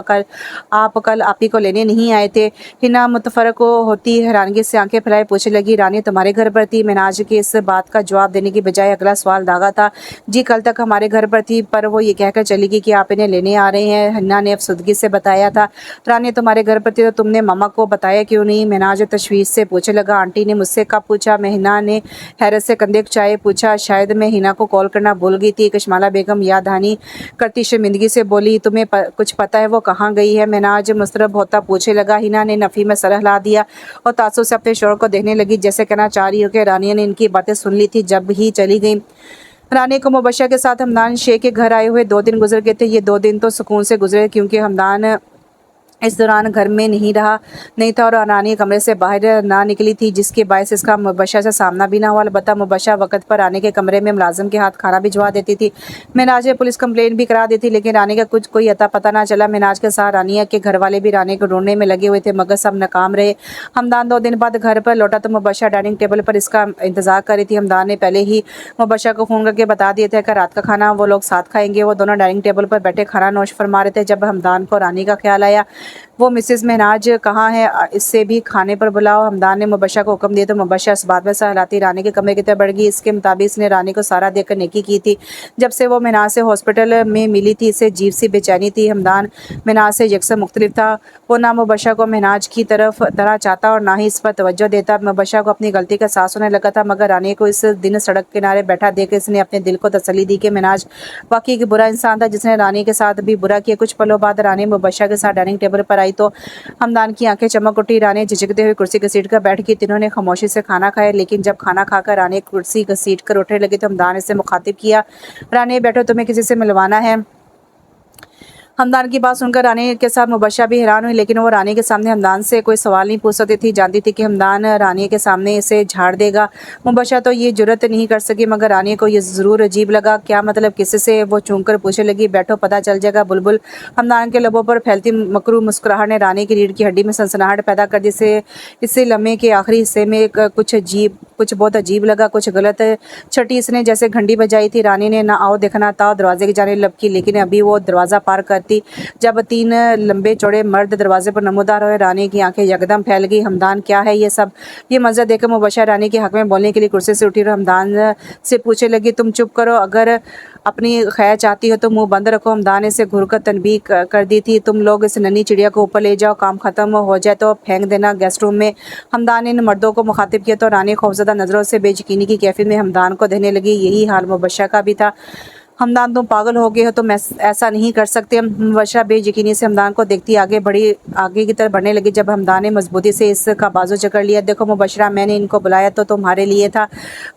कल आप ही को लेने नहीं आए थे? हिना मुतफरक होती हैरानगी से आंखें फैलाए पूछने लगी। रानी तुम्हारे घर पर थी? महनाज की इस बात का जवाब देने की बजाय अगला सवाल दागा था। जी, कल तक हमारे घर पर थी, पर वो ये कहकर चली गई कि आप इन्हें लेने आ रहे हैं। हिना ने अफसुदगी से बताया था। रानी तुम्हारे घर पर थी तो तुमने मामा को बताया क्यों नहीं? महनाज तशवीश से पूछने लगा। आंटी ने मुझसे कब पूछा? हिना ने हैरत से कंधे चाहे पूछा। शायद मैं हिना को कॉल करना भूल गई थी। कशमाला बेगम याद दहानी करती शर्मिंदगी से बोली। तुम्हें कुछ पता है वो कहाँ गई है? महनाज मुस्तरब होता पूछने लगा। हिना ने नफ़ी में सर हिला दिया और तासुब से अपने शोहर को देखने लगी, जैसे कहना चाह रही हो कि रानिया ने इनकी बातें सुन ली थी जब ही चली गई। रानी को मुबशरा के साथ हमदान शेख के घर आए हुए 2 दिन गुजर गए थे। ये 2 दिन तो सुकून से गुजरे क्योंकि हमदान इस दौरान घर में नहीं था और रानी कमरे से बाहर ना निकली थी, जिसके बायस इसका मुबशरा से सामना भी ना हुआ। अलबत्ता मुबशरा वक्त पर रानी के कमरे में मुलाजिम के हाथ खाना भिजवा देती थी। महनाज ने पुलिस कंप्लेंट भी करा दी थी, लेकिन रानी का कुछ कोई अता पता ना चला। महनाज के साथ रानिया के घर वाले भी रानी को ढूंढने में लगे हुए थे, मगर सब नाकाम रहे। हमदान 2 दिन बाद घर पर लौटा तो मुबशरा डाइनिंग टेबल पर इसका इंतजार कर रही थी। हमदान ने पहले ही मुबशरा को फ़ोन करके बता दिया था कि रात का खाना वो लोग साथ खाएंगे। वो दोनों डाइनिंग टेबल पर बैठे खाना नोश फरमा रहे थे जब हमदान को रानी का ख्याल आया। वो मिसेस महनाज कहाँ है? इससे भी खाने पर बुलाओ। हमदान ने मुबशरा को हुक्म दिया तो मुबशरा इस बात में सहलाती रानी के कमरे की तरफ बढ़ गई। इसके मुताबिक इसने रानी को सारा देकर नेकी की थी। जब से वो महनाज से हॉस्पिटल में मिली थी, इसे अजीब सी बेचैनी थी। हमदान महनाज से यकसा मुख्तलिफ था। वो ना मुबशरा को महनाज की तरह चाहता और ना ही इस पर तवज्जो देता। मुबशरा को अपनी गलती का एहसास होने लगा था, मगर रानी को इस दिन सड़क किनारे बैठा देकर इसने अपने दिल को तसल्ली दी कि महनाज वाकई एक बुरा इंसान था जिसने रानी के साथ भी बुरा किया। कुछ पलों बाद रानी मुबशरा के साथ डाइनिंग टेबल पर आई तो हमदान की आंखें चमक उठी। रानी झिझकते हुए कुर्सी घसीट कर बैठ गई। तीनों ने खामोशी से खाना खाया, लेकिन जब खाना खाकर रानी कुर्सी घसीट कर उठने लगी तो हमदान इसे मुखातिब किया। रानी बैठो, तुम्हें किसी से मिलवाना है। हमदान की बात सुनकर रानी के साथ मुबश्शरा भी हैरान हुई, लेकिन वो रानी के सामने हमदान से कोई सवाल नहीं पूछ सकती थी। जानती थी कि हमदान रानी के सामने इसे झाड़ देगा। मुबश्शरा तो ये जुर्रत नहीं कर सकी, मगर रानी को ये ज़रूर अजीब लगा। क्या मतलब किसी से? वो चूम कर पूछने लगी। बैठो, पता चल जाएगा बुलबुल। हमदान के लबों पर फैलती मकरू मुस्कुराहट ने रानी की रीढ़ की हड्डी में सनसनाहट पैदा कर दी। इसे लम्हे के आखिरी हिस्से में कुछ बहुत अजीब लगा, कुछ गलत छठी इसने जैसे घंटी बजाई थी। रानी ने ना आओ देखना था दरवाजे की जाने लपकी, लेकिन अभी वो दरवाज़ा पार करती जब 3 लंबे चौड़े मर्द दरवाजे पर नमूदार हुए। रानी की आंखें यकदम फैल गई। हमदान, क्या है ये सब? ये मंजर देखकर मुबश्शरा रानी के हक में बोलने के लिए कुर्सी से उठी और हमदान से पूछने लगी, तुम चुप करो, अगर अपनी खैर चाहती हो तो मुंह बंद रखो। हमदान ने इसे घूरकर तनबीह कर दी थी, तुम लोग इस नन्ही चिड़िया को ऊपर ले जाओ, काम खत्म हो जाए तो फेंक देना गेस्ट रूम में। हमदान ने इन मर्दों को मुखातिब किया तो रानी खौफजदा नज़रों से बेयकीनी की कैफियत में हमदान को देखने लगी। यही हाल मुबश्शरा का भी था। हमदान, तुम पागल हो गए हो, तुम ऐसा नहीं कर सकते। मुबश्शरा बेयकीनी से हमदान को देखती आगे की तरफ बढ़ने लगी। जब हमदान ने मजबूती से इसका बाजू जकड़ लिया, देखो मुबश्शरा, मैंने इनको बुलाया तो तुम्हारे लिए था,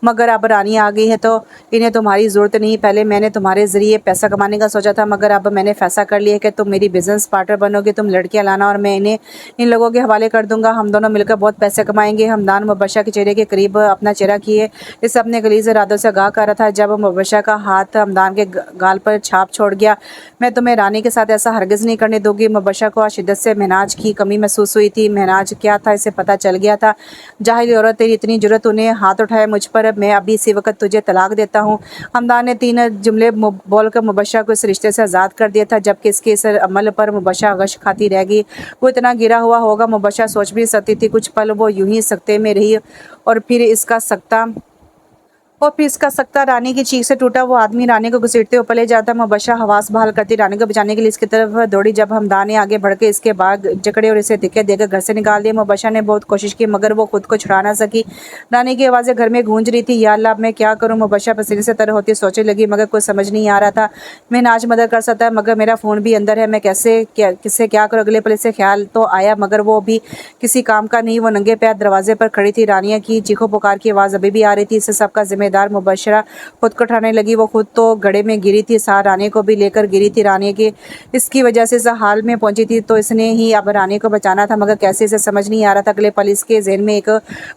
मगर अब रानी आ गई है तो इन्हें तुम्हारी ज़रूरत नहीं। पहले मैंने तुम्हारे ज़रिए पैसा कमाने का सोचा था, मगर अब मैंने फैसला कर लिया है कि तुम मेरी बिजनेस पार्टनर बनोगे। तुम लड़कियाँ लाना और मैं इन्हें इन लोगों के हवाले कर दूंगा। हम दोनों मिलकर बहुत पैसे कमाएंगे। हमदान मुबश्शरा के चेहरे के करीब अपना चेहरा किए इस अपने गलीज़ इरादों से आगाह कर रहा था, जब मुबश्शरा का हाथ हमदान के गाल पर छाप छोड़ गया। मैं तुम्हें रानी के साथ ऐसा हरगिज़ नहीं करने दूंगी। मुबश्शरा को आज शिद्दत से महनाज की कमी महसूस हुई थी। महनाज क्या था इसे पता चल गया था। जाहिल औरत, तेरी इतनी जुर्रत, उन्हें हाथ उठाए मुझ पर, मैं अभी इसी वक्त तुझे तलाक देता हूँ। हमदान ने 3 जुमले बोलकर मुबश्शरा को इस रिश्ते से आज़ाद कर दिया था, जबकि इसके इस अमल पर मुबश्शरा गश खाती रह गई। वो इतना गिरा हुआ होगा मुबश्शरा सोच भी नहीं सकती थी। कुछ पल वो यूं ही सख्ते में रही और फिर इसका सख्ता रानी की चीख से टूटा। वो आदमी रानी को घसीटते ऊपर ले जाता। मुबश्शरा हवास बहाल करती रानी को बचाने के लिए इसकी तरफ दौड़ी, जब हमदान ने आगे बढ़ के इसके बाग जकड़े और इसे धिक्के देकर घर से निकाल दिया। मुबश्शरा ने बहुत कोशिश की, मगर वो खुद को छुड़ा ना सकी। रानी की आवाज़ें घर में गूंज रही थी। या अल्लाह, मैं क्या करूँ? मुबश्शरा पसीने से तर होती सोचने लगी, मगर कुछ समझ नहीं आ रहा था। मैं नाच मदद कर सकता है, मगर मेरा फ़ोन भी अंदर है, मैं किससे क्या करूँ? अगले पल से ख्याल तो आया, मगर वो भी किसी काम का नहीं। वो नंगे पैर दरवाजे पर खड़ी थी। रानिया की चीखों पुकार की आवाज़ अभी भी आ रही थी। इसे सबका जिम्मेदार मुबश्शरा खुद को उठाने लगी। वो खुद तो गड्ढे में गिरी थी, साथ रानी को भी लेकर गिरी थी। रानी के इसकी वजह से इस हाल में पहुंची थी, तो इसने ही अब रानी को बचाना था, मगर कैसे इसे समझ नहीं आ रहा था। अगले पल इसके ज़हन में एक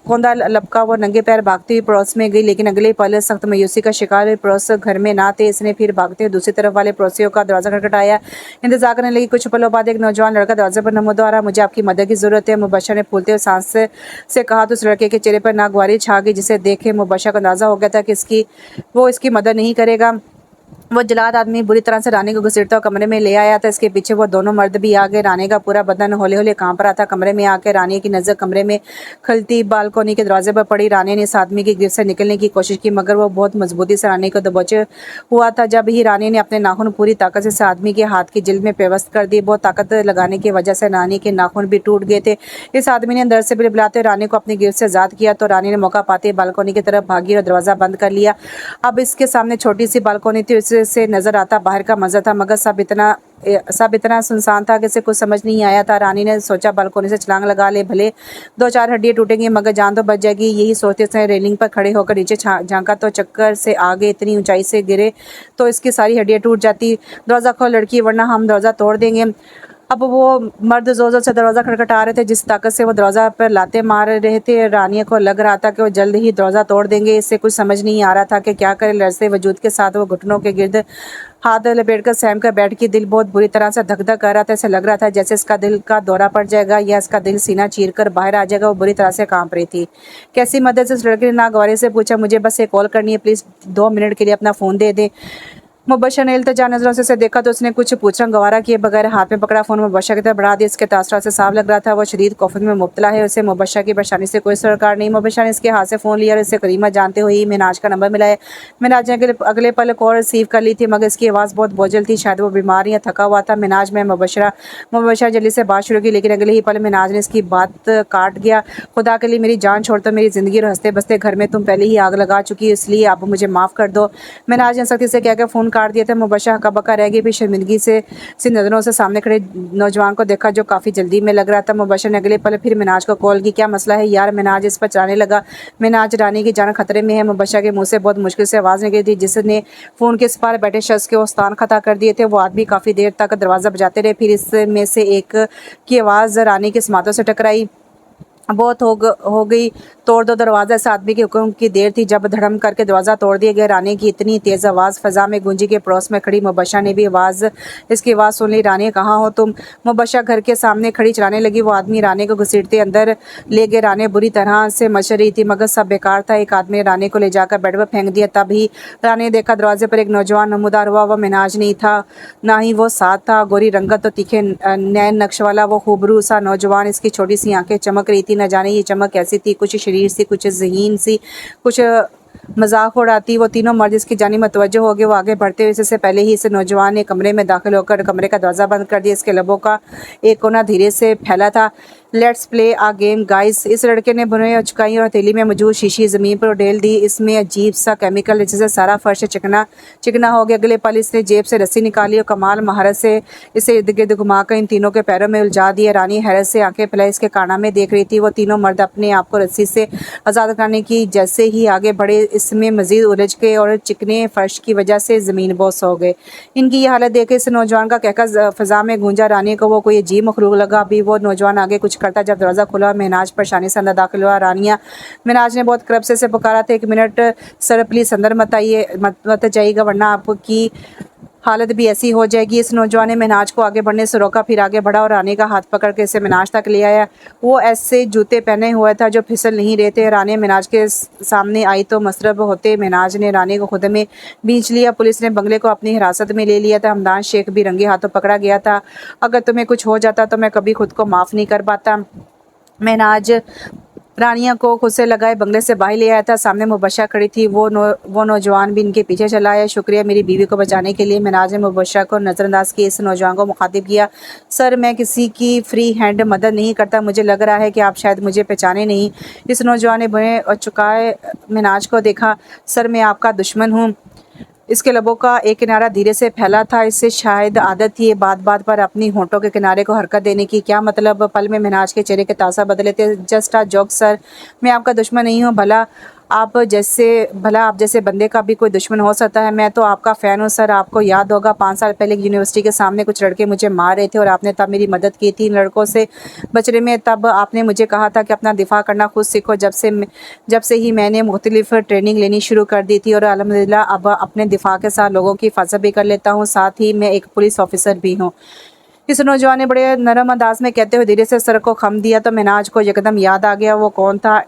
कौंधा लपका। वो नंगे पैर भागती हुई पड़ोस में गई, लेकिन अगले पल सख्त मायूसी का शिकार हुई। पड़ोस घर में ना थे। इसने फिर भागते हुए दूसरी तरफ वाले पड़ोसियों का दरवाज़ा खटखटाया, इंतजार करने लगी। कुछ पलों बाद एक नौजवान लड़का दरवाजे पर नमूदार, मुझे आपकी मदद की ज़रूरत है, मुबश्शरा ने फूलते हुए सांस से कहा। तो उस लड़के के चेहरे पर नागवारी छा गई, जिसे देख मुबश्शरा को अंदाज़ा हो गया था कि वो इसकी मदद नहीं करेगा। वो जलाद आदमी बुरी तरह से रानी को घसीटता कमरे में ले आया था। इसके पीछे वो दोनों मर्द भी आ गए। रानी का पूरा बदन हौले हौले कांप रहा था। कमरे में आकर रानी की नज़र कमरे में खलती बालकोनी के दरवाजे पर पड़ी। रानी ने इस आदमी की गिरफ्त से निकलने की कोशिश की, मगर वो बहुत मजबूती से रानी को दबोचे हुआ था। जब ही रानी ने अपने नाखून पूरी ताकत से इस आदमी के हाथ की जिल्द में पेवस्त कर दी। बहुत ताकत लगाने की वजह से रानी के नाखून भी टूट गए थे। इस आदमी ने अंदर से बिलबिलाते रानी को अपनी गिरफ्त से आज़ाद किया, तो रानी ने मौका पाते बालकोनी की तरफ भागी और दरवाज़ा बंद कर लिया। अब इसके सामने छोटी सी बालकोनी थी, उससे नज़र आता बाहर का मंजर था, मगर सब इतना सुनसान था कि इसे कुछ समझ नहीं आया था। रानी ने सोचा बालकोनी से छलांग लगा ले, भले 2-4 हड्डियाँ टूटेंगी, मगर जान तो बच जाएगी। यही सोचते उसने रेलिंग पर खड़े होकर नीचे झांका तो चक्कर से आगे इतनी ऊंचाई से गिरे तो इसकी सारी हड्डियाँ टूट जाती। दरवाज़ा खोल लड़की, वरना हम दरवाज़ा तोड़ देंगे। अब वो मर्द जोर जोर से दरवाज़ा खटखटा रहे थे। जिस ताकत से वो दरवाज़ा पर लाते मार रहे थे, रानिया को लग रहा था कि वो जल्द ही दरवाज़ा तोड़ देंगे। इससे कुछ समझ नहीं आ रहा था कि क्या करे। लड़ते वजूद के साथ वो घुटनों के गिर्द हाथ लपेटकर सहम कर बैठ की। दिल बहुत बुरी तरह से धक धक कर रहा था। ऐसे लग रहा था जैसे इसका दिल का दौरा पड़ जाएगा या इसका दिल सीना चीर कर बाहर आ जाएगा। वो बुरी तरह से कांप रही थी। कैसी मदद से उस लड़के ने नागवारी से पूछा, मुझे बस एक कॉल करनी है, प्लीज़ 2 मिनट के लिए अपना फ़ोन दे दे। मुबश्शरा ने इल्तिजा नज़रों से उसे देखा तो उसने कुछ पूछना गवारा किए बगैर हाथ में पकड़ा फ़ोन मुबश्शरा की तरफ बढ़ा दिया। इसके तासुरात से साफ लग रहा था वो शदीद कौफत में मुब्तला है। उसे मुबश्शरा की परेशानी से कोई सरोकार नहीं। मुबश्शरा ने इसके हाथ से फ़ोन लिया और इससे करीमा जानते हुए ही महनाज का नंबर मिलाया। महनाज ने अगले पल कॉल रिसीव कर ली थी, मगर इसकी आवाज़ बहुत बोझल थी। शायद वो बीमार या थका हुआ था। महनाज में मुबश्शरा जल्दी से बात शुरू की, लेकिन अगले ही पल महनाज ने इसकी बात काट गया। खुदा के लिए मेरी जान छोड़ दो, मेरी ज़िंदगी और हंसते बसते घर में तुम पहले ही आग लगा चुकी है, इसलिए आप मुझे माफ़ कर दो। महनाज ने सख्ती से कहकर फ़ोन काट दिया था। मुबशरा हक्का-बक्का रह गई, फिर शर्मिंदगी से सी नज़रों से सामने खड़े नौजवान को देखा जो काफ़ी जल्दी में लग रहा था। मुबशरा ने अगले पल फिर मिनाज को कॉल की। क्या मसला है यार? मिनाज इस पर चिल्लाने लगा। मिनाज, रानी की जान खतरे में है। मुबशरा के मुंह से बहुत मुश्किल से आवाज़ निकली थी, जिसने फ़ोन के इस पार बैठे शख्स के औस्तान खता कर दिए थे। वो आदमी काफ़ी देर तक दरवाज़ा बजाते रहे, फिर इसमें से एक की आवाज़ रानी के समातों से टकराई। बहुत हो गई, तोड़ दो दरवाज़ा। इस आदमी के हुक्म की देर थी जब धड़म करके दरवाज़ा तोड़ दिया गया। रानी की इतनी तेज़ आवाज़ फ़ज़ा में गूंजी के पड़ोस में खड़ी मुबशरा ने भी इसकी आवाज़ सुन ली। रानी, कहाँ हो तुम? मुबशरा घर के सामने खड़ी चिल्लाने लगी। वो आदमी रानी को घसीटते अंदर ले गए। रानी बुरी तरह से मच रही थी, मगर सब बेकार था। एक आदमी ने रानी को ले जाकर बेड पर फेंक दिया। तभी रानी ने देखा दरवाजे पर एक नौजवान नमूदार हुआ। वह मिनाज नहीं था, ना ही वो साथ था। गोरी रंगत तो तीखे नैन नक्श वाला वो खूबरू सा नौजवान, इसकी छोटी सी आंखें चमक रही थी। न जाने ये चमक कैसी थी, कुछ शरीर सी, कुछ ज़हीन सी, कुछ मजाक उड़ाती। वो तीनों मर्द इसकी जानिब मतवज्जो हो गए। वो आगे बढ़ते हुए इससे पहले ही इस नौजवान ने कमरे में दाखिल होकर कमरे का दरवाज़ा बंद कर दिया। इसके लबों का एक कोना धीरे से फैला था। Let's play a game guys. इस लड़के ने बुने चुकाई और हथेली में मौजूद शीशी ज़मीन पर उड़ेल दी। इसमें अजीब सा केमिकल जिससे सारा फर्श चिकना चिकना हो गया। अगले पल इसने जेब से रस्सी निकाली और कमाल महारत से इसे इर्द गिर्द घुमाकर इन तीनों के पैरों में उलझा दिया। रानी हैरत से आंखें फैलाई इसके काना में देख रही थी। वो तीनों मर्द अपने आप को रस्सी से आज़ाद करने की जैसे ही आगे बढ़े, इसमें मजीद उलझ के और चिकने फर्श की वजह से ज़मीन बोस हो गए। इनकी ये हालत देख इस नौजवान का कहकर फ़ज़ा में गूंजा। रानी को वो कोई अजीब मखलूक लगा। अभी वो नौजवान आगे कुछ करता जब दरवाज़ा खुला और मिनाज परेशानी से अंदर दाखिल हुआ। रानिया, मिनाज ने बहुत करब से पुकारा था, 1 मिनट सर प्लीज़ अंदर मत आइए, मत जाइएगा वरना आपकी हालत भी ऐसी हो जाएगी। इस नौजवान ने मिनाज को आगे बढ़ने से रोका, फिर आगे बढ़ा और रानी का हाथ पकड़ के इसे मिनाज तक ले आया। वो ऐसे जूते पहने हुए था जो फिसल नहीं रहे थे। रानी मिनाज के सामने आई तो मसरब होते मिनाज ने रानी को खुद में बींच लिया। पुलिस ने बंगले को अपनी हिरासत में ले लिया था। हमदान शेख भी रंगे हाथों पकड़ा गया था। अगर तुम्हें कुछ हो जाता तो मैं कभी खुद को माफ़ नहीं कर पाता। मिनाज रानिया को खुद से लगाए बंगले से बाहर ले आया था। सामने मुबशरा खड़ी थी। वो नौजवान भी इनके पीछे चला आया। शुक्रिया मेरी बीवी को बचाने के लिए। मिनाज ने मुबशरा को नज़रअंदाज किया। इस नौजवान को मुखातिब किया, सर मैं किसी की फ्री हैंड मदद नहीं करता। मुझे लग रहा है कि आप शायद मुझे पहचाने नहीं। इस नौजवान ने बुने और चुकाए मिनाज को देखा। सर मैं आपका दुश्मन हूँ। इसके लबों का एक किनारा धीरे से फैला था। इससे शायद आदत थी बात बात पर अपनी होंठों के किनारे को हरकत देने की। क्या मतलब? पल में मिनाज के चेहरे के तासा बदले थे। जस्ट आ जोक सर, मैं आपका दुश्मन नहीं हूँ। भला आप जैसे बंदे का भी कोई दुश्मन हो सकता है। मैं तो आपका फ़ैन हूँ सर। आपको याद होगा 5 साल पहले यूनिवर्सिटी के सामने कुछ लड़के मुझे मार रहे थे और आपने तब मेरी मदद की थी इन लड़कों से बचने में। तब आपने मुझे कहा था कि अपना दिफा करना खुद सीखो। जब से ही मैंने मुख्तलिफ ट्रेनिंग लेनी शुरू कर दी थी और अल्हम्दुलिल्लाह अब अपने दिफा के साथ लोगों की हिफाजत भी कर लेता हूँ। साथ ही मैं एक पुलिस ऑफिसर भी हूँ। इस नौजवान ने बड़े नरम अंदाज में कहते हुए धीरे से सर को खम दिया तो मिनाज को यकदम याद आ गया वो कौन था।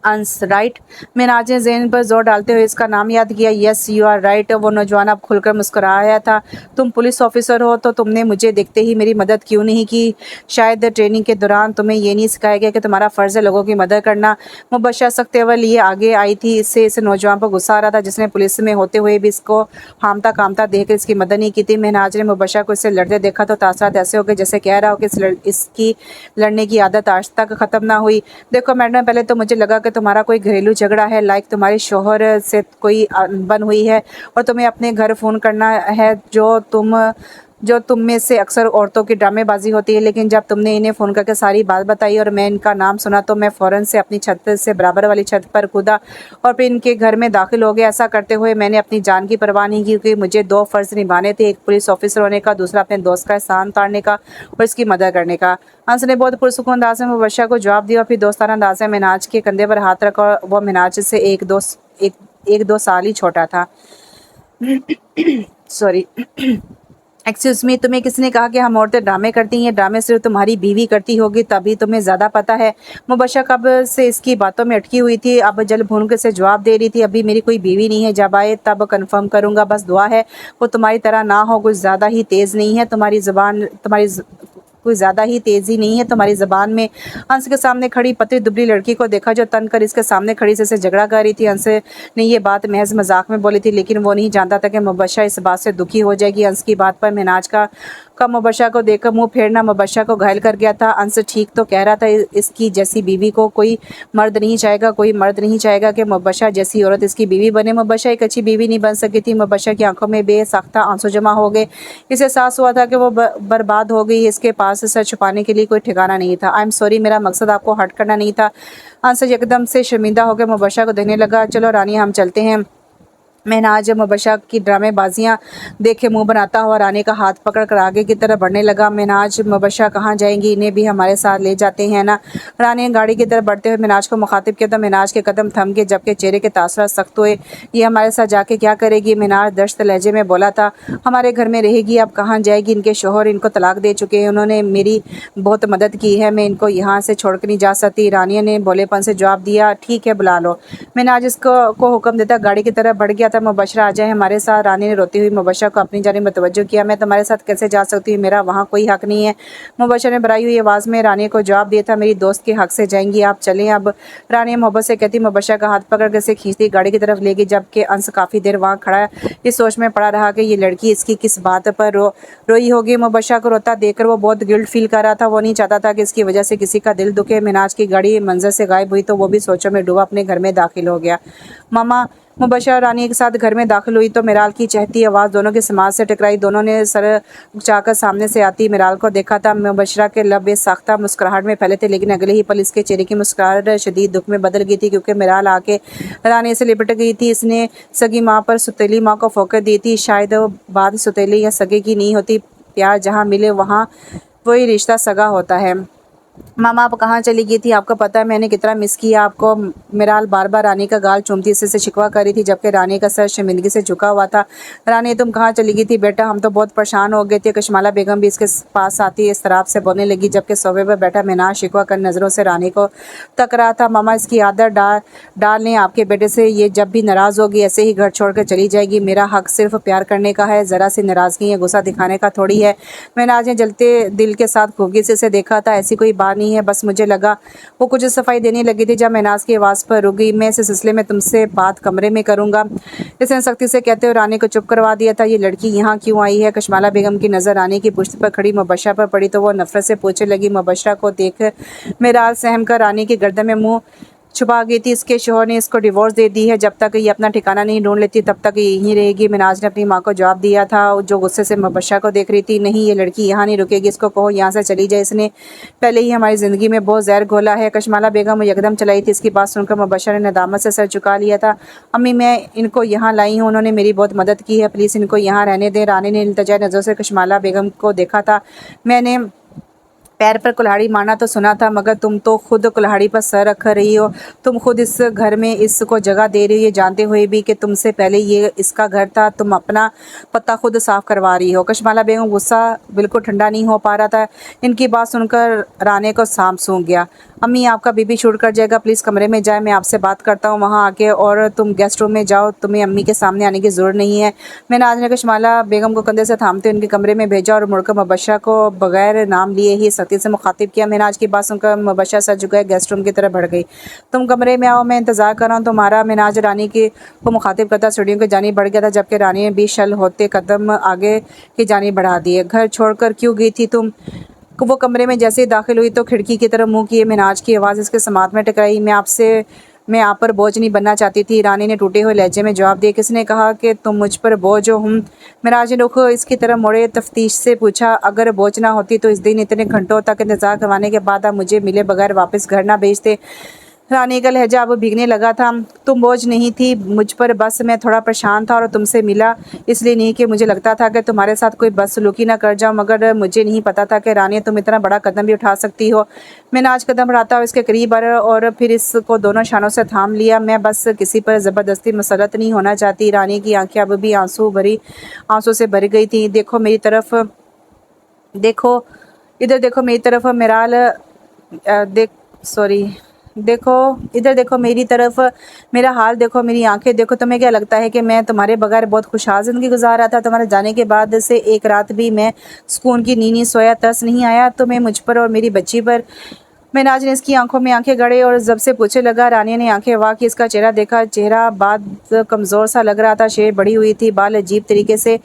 अंस, राइट? मिनाज ने ज़हन पर जोर डालते हुए इसका नाम याद किया। Yes you are right. वो नौजवान अब खुलकर मुस्कुराया था। तुम पुलिस ऑफिसर हो तो तुमने मुझे देखते ही मेरी मदद क्यों नहीं की? शायद ट्रेनिंग के दौरान तुम्हें ये नहीं सिखाया गया कि तुम्हारा फ़र्ज़ है लोगों की मदद करना। मुबशरा सख्त अव्वल लिए आगे आई थी। इससे इस नौजवान पर गुस्सा आ रहा था जिसने पुलिस में होते हुए भी इसको हामता कामता देख इसकी मदद नहीं की थी। मिनाज ने मुबशरा को इससे लड़ते देखा तो तासरात ऐसे हो गए जैसे कह रहा हो कि इसकी लड़ने की आदत आज तक ख़त्म ना हुई। देखो मैडम, पहले तो मुझे लगा कि तुम्हारा कोई घरेलू झगड़ा है, लाइक तुम्हारे शोहर से कोई अनबन हुई है और तुम्हें अपने घर फ़ोन करना है, जो तुम में से अक्सर औरतों की ड्रामेबाजी होती है। लेकिन जब तुमने इन्हें फ़ोन करके सारी बात बताई और मैं इनका नाम सुना तो मैं फ़ौरन से अपनी छत से बराबर वाली छत पर कूदा और फिर इनके घर में दाखिल हो गया। ऐसा करते हुए मैंने अपनी जान की परवाह नहीं की क्योंकि मुझे 2 फ़र्ज़ निभाने थे, एक पुलिस ऑफिसर होने का, दूसरा अपने दोस्त का एहसान उतारने का और इसकी मदद करने का। हंस ने बहुत पुरसुकून अंदाज में मुबशरा को जवाब दिया और फिर दोस्ताना अंदाज में मिनाज के कंधे पर हाथ रखा और वह मिनाज से एक दो साल ही छोटा था। सॉरी एक्सक्यूज़ मी, तुम्हें किसने कहा कि हम औरतें ड्रामे करती हैं? ड्रामे सिर्फ तुम्हारी बीवी करती होगी, तभी तुम्हें ज़्यादा पता है। मुबशरा कब से इसकी बातों में अटकी हुई थी, अब जल भून के से जवाब दे रही थी। अभी मेरी कोई बीवी नहीं है, जब आए तब कंफर्म करूँगा। बस दुआ है वो तुम्हारी तरह ना हो, कुछ ज़्यादा ही तेज़ नहीं है कोई ज़्यादा ही तेज़ी नहीं है तुम्हारी ज़बान में। अंश के सामने खड़ी पतली दुबली लड़की को देखा जो तन कर इसके सामने खड़ी से झगड़ा कर रही थी। अंश ने ये बात महज मजाक में बोली थी, लेकिन वो नहीं जानता था कि मुबशरा इस बात से दुखी हो जाएगी। अंश की बात पर मिनाज का का मुबशरा को देखकर मुंह फेरना मुबशरा को घायल कर गया था। अंश ठीक तो कह रहा था, इसकी जैसी बीवी को कोई मर्द नहीं चाहेगा, कोई मर्द नहीं चाहेगा कि मुबशरा जैसी औरत इसकी बीवी बने। मुबशरा एक अच्छी बीवी नहीं बन सकी थी। मुबशरा की आंखों में बेसाख्ता आंसू जमा हो गए। इसे एहसास हुआ था कि वो बर्बाद हो गई। इसके पास सर छुपाने के लिए कोई ठिकाना नहीं था। आई एम सॉरी, मेरा मकसद आपको हर्ट करना नहीं था। अंश एकदम से शर्मिंदा हो गया मुबशरा को देखने लगा। चलो रानी, हम चलते हैं। महनाज मुबशरा की ड्रामेबाजियां देखे मुंह बनाता हुआ रानी का हाथ पकड़कर आगे की तरफ बढ़ने लगा। महनाज, मुबशरा कहाँ जाएंगी? इन्हें भी हमारे साथ ले जाते हैं ना? रानी ने गाड़ी की तरफ बढ़ते हुए महनाज को मुखातिब किया तो महनाज के कदम थम गए, जबकि चेहरे के तासुरात सख्त हुए। ये हमारे साथ जाके क्या करेगी? महनाज दश्त लहजे में बोला था। हमारे घर में रहेगी। अब कहाँ जाएगी? इनके शोहर इनको तलाक दे चुके हैं। उन्होंने मेरी बहुत मदद की है। मैं इनको यहाँ से छोड़ कर नहीं जा सकती। रानी ने भोलेपन से जवाब दिया। ठीक है, बुला लो। महनाज इसको हुक्म देता गाड़ी की तरफ बढ़ गया था। मुबशरा आ जाए हमारे साथ। रानी ने रोती हुई मुबशरा को अपनी जानिब मुतवज्जो किया। मैं तुम्हारे साथ कैसे जा सकती हूँ? मेरा वहाँ कोई हक नहीं है। मुबशरा ने भराई हुई आवाज़ में रानी को जवाब दिया था। मेरी दोस्त के हक से जाएंगी आप, चलें अब। रानी मोहब्बत से कहती मुबशरा का हाथ पकड़ कर से खींचती गाड़ी की तरफ ले गई, जबकि अंश काफ़ी देर वहाँ खड़ा इस सोच में पड़ा रहा कि ये लड़की इसकी किस बात पर रोई होगी। मुबशरा को रोता देखकर वो बहुत गिल्ट फील कर रहा था। वो नहीं चाहता था कि इसकी वजह से किसी का दिल दुखे। महनाज की गाड़ी मंजर से गायब हुई तो वो भी सोचों में डूबा अपने घर में दाखिल हो गया। मामा मुबशरा और रानी के साथ घर में दाखिल हुई तो मिराल की चहती आवाज़ दोनों के समाज से टकराई। दोनों ने सर उठाकर सामने से आती मिराल को देखा था। मुबशरा के लब बेसाख्ता मुस्कुराहट में फैले थे, लेकिन अगले ही पल इसके चेहरे की मुस्कुराहट शदीद दुख में बदल गई थी, क्योंकि मिराल आके रानी से लिपट गई थी। इसने सगी माँ पर सुतीली माँ को फोकस दी थी। शायद बात सुतीली या सगे की नहीं होती। प्यार जहाँ मिले वहाँ वही रिश्ता सगा होता है। मामा, आप कहाँ चली गई थी? आपको पता है मैंने कितना मिस किया आपको। मिराल बार बार रानी का गाल चूमती से शिकवा कर रही थी, जबकि रानी का सर शर्मिंदगी से झुका हुआ था। रानी, तुम कहाँ चली गई थी? बेटा, हम तो बहुत परेशान हो गए थे। कशमाला बेगम भी इसके पास आती इस तरह से बोलने लगी, जबकि सोफे पर बैठा महनाज शिकवा कर नज़रों से रानी को तक रहा था। मामा, इसकी आदत डाल लें आपके बेटे से। ये जब भी नाराज़ होगी ऐसे ही घर छोड़ कर चली जाएगी। मेरा हक सिर्फ प्यार करने का है, ज़रा सी नाराज़गी या गुस्सा दिखाने का थोड़ी है। महनाज ने जलते दिल के साथ खूबी से इसे देखा था। ऐसी कोई बात नहीं है, बस मुझे लगा। वो कुछ सफाई देने लगी थी जब महनाज की आवाज़ पर रुक गई। मैं इस सिलसिले में तुमसे बात कमरे में करूंगा, इसने सख्ती से कहते हुए रानी को चुप करवा दिया था। ये लड़की यहाँ क्यों आई है? कशमाला बेगम की नज़र रानी की पुश्त पर खड़ी मुबशरा पर पड़ी तो वो नफरत से पूछने लगी। मुबशरा को देख मिराल सहम कर रानी की गर्दन में मुँह छुपा गई थी। इसके शोहर ने इसको डिवोर्स दे दी है। जब तक ये अपना ठिकाना नहीं ढूंढ लेती तब तक ये यहीं रहेगी। मिनाज ने अपनी माँ को जवाब दिया था, जो गुस्से से मुबशरा को देख रही थी। नहीं, ये लड़की यहाँ नहीं रुकेगी। इसको कहो यहाँ से चली जाए। इसने पहले ही हमारी ज़िंदगी में बहुत जहर घोला है। कशमाला बेगम यकदम चलाई थी। इसकी बात सुनकर मुबशरा ने नदामत से सर झुका लिया था। अम्मी, मैं इनको यहाँ लाई हूँ, उन्होंने मेरी बहुत मदद की है, प्लीज़ इनको यहाँ रहने दें। रानी ने इल्तिजा नज़रों से कशमाला बेगम को देखा था। मैंने पैर पर कुल्हाड़ी मारना तो सुना था, मगर तुम तो खुद कुल्हाड़ी पर सर रख रही हो। तुम खुद इस घर में इसको जगह दे रही हो, ये जानते हुए भी कि तुमसे पहले ये इसका घर था। तुम अपना पत्ता खुद साफ करवा रही हो। कशमाला बेगम गुस्सा बिल्कुल ठंडा नहीं हो पा रहा था। इनकी बात सुनकर रानी को सांप सूंघ गया। अम्मी, आपका बीबी शूट कर जाएगा, प्लीज़ कमरे में जाए, मैं आपसे बात करता हूँ वहाँ आके। और तुम गेस्ट रूम में जाओ, तुम्हें अम्मी के सामने आने की ज़रूरत नहीं है। मैंने आज ने कशमाला बेगम को कंधे से थामते उनके कमरे में भेजा और मुड़कर मुबशरा को बगैर नाम लिए ही सख्ती से मुखातिब किया। मैंने आज की बात सुनकर मुबशरा सर झुकाए गेस्ट रूम की तरफ बढ़ गई। तुम कमरे में आओ, मैं इंतज़ार कर रहा हूँ तुम्हारा। मैनाज रानी की को मुखातिब करता स्टूडियो की जानी बढ़ गया था, जबकि रानी ने भी शल होते कदम आगे की जानी बढ़ा दिए। घर छोड़कर क्यों गई थी तुम? वो कमरे में जैसे ही दाखिल हुई तो खिड़की की तरफ मुंह किए महनाज की आवाज़ इसके समात में टकराई। मैं आप पर बोझ नहीं बनना चाहती थी, रानी ने टूटे हुए लहजे में जवाब दिया। किसने कहा कि तुम मुझ पर बोझ हो? महनाज ने रुख इसकी तरफ मोड़े तफ्तीश से पूछा। अगर बोझ ना होती तो इस दिन इतने घंटों तक इंतजार करवाने के बाद आप मुझे मिले बगैर वापस घर ना भेजते। रानी का लहजा अब भीगने लगा था। तुम बोझ नहीं थी मुझ पर, बस मैं थोड़ा परेशान था और तुमसे मिला इसलिए नहीं कि मुझे लगता था कि तुम्हारे साथ कोई बदसलूकी ना कर जाऊं, मगर मुझे नहीं पता था कि रानी तुम इतना बड़ा कदम भी उठा सकती हो। मैंने आज कदम बढ़ाता हुआ इसके करीब आया और फिर इसको दोनों शानों से थाम लिया। मैं बस किसी पर ज़बरदस्ती मसलत नहीं होना चाहती। रानी की आंखें अब भी आंसू से भर गई थी। देखो मेरी तरफ, देखो इधर, देखो मेरी तरफ। मिराल देखो इधर, देखो मेरी तरफ, मेरा हाल देखो, मेरी आंखें देखो। तुम्हें क्या लगता है कि मैं तुम्हारे बगैर बहुत खुशहाल ज़िंदगी गुजार रहा था? तुम्हारे जाने के बाद से एक रात भी मैं सुकून की नींद नहीं सोया, तरस नहीं आया तुम्हें मुझ पर और मेरी बच्ची पर? महनाज ने इसकी आंखों में आंखें गड़े और जब से पूछे लगा। रानी ने आंखें वाह कि इसका चेहरा देखा। चेहरा बाद कमज़ोर सा लग रहा था, शेर बढ़ी हुई थी, बाल अजीब तरीके से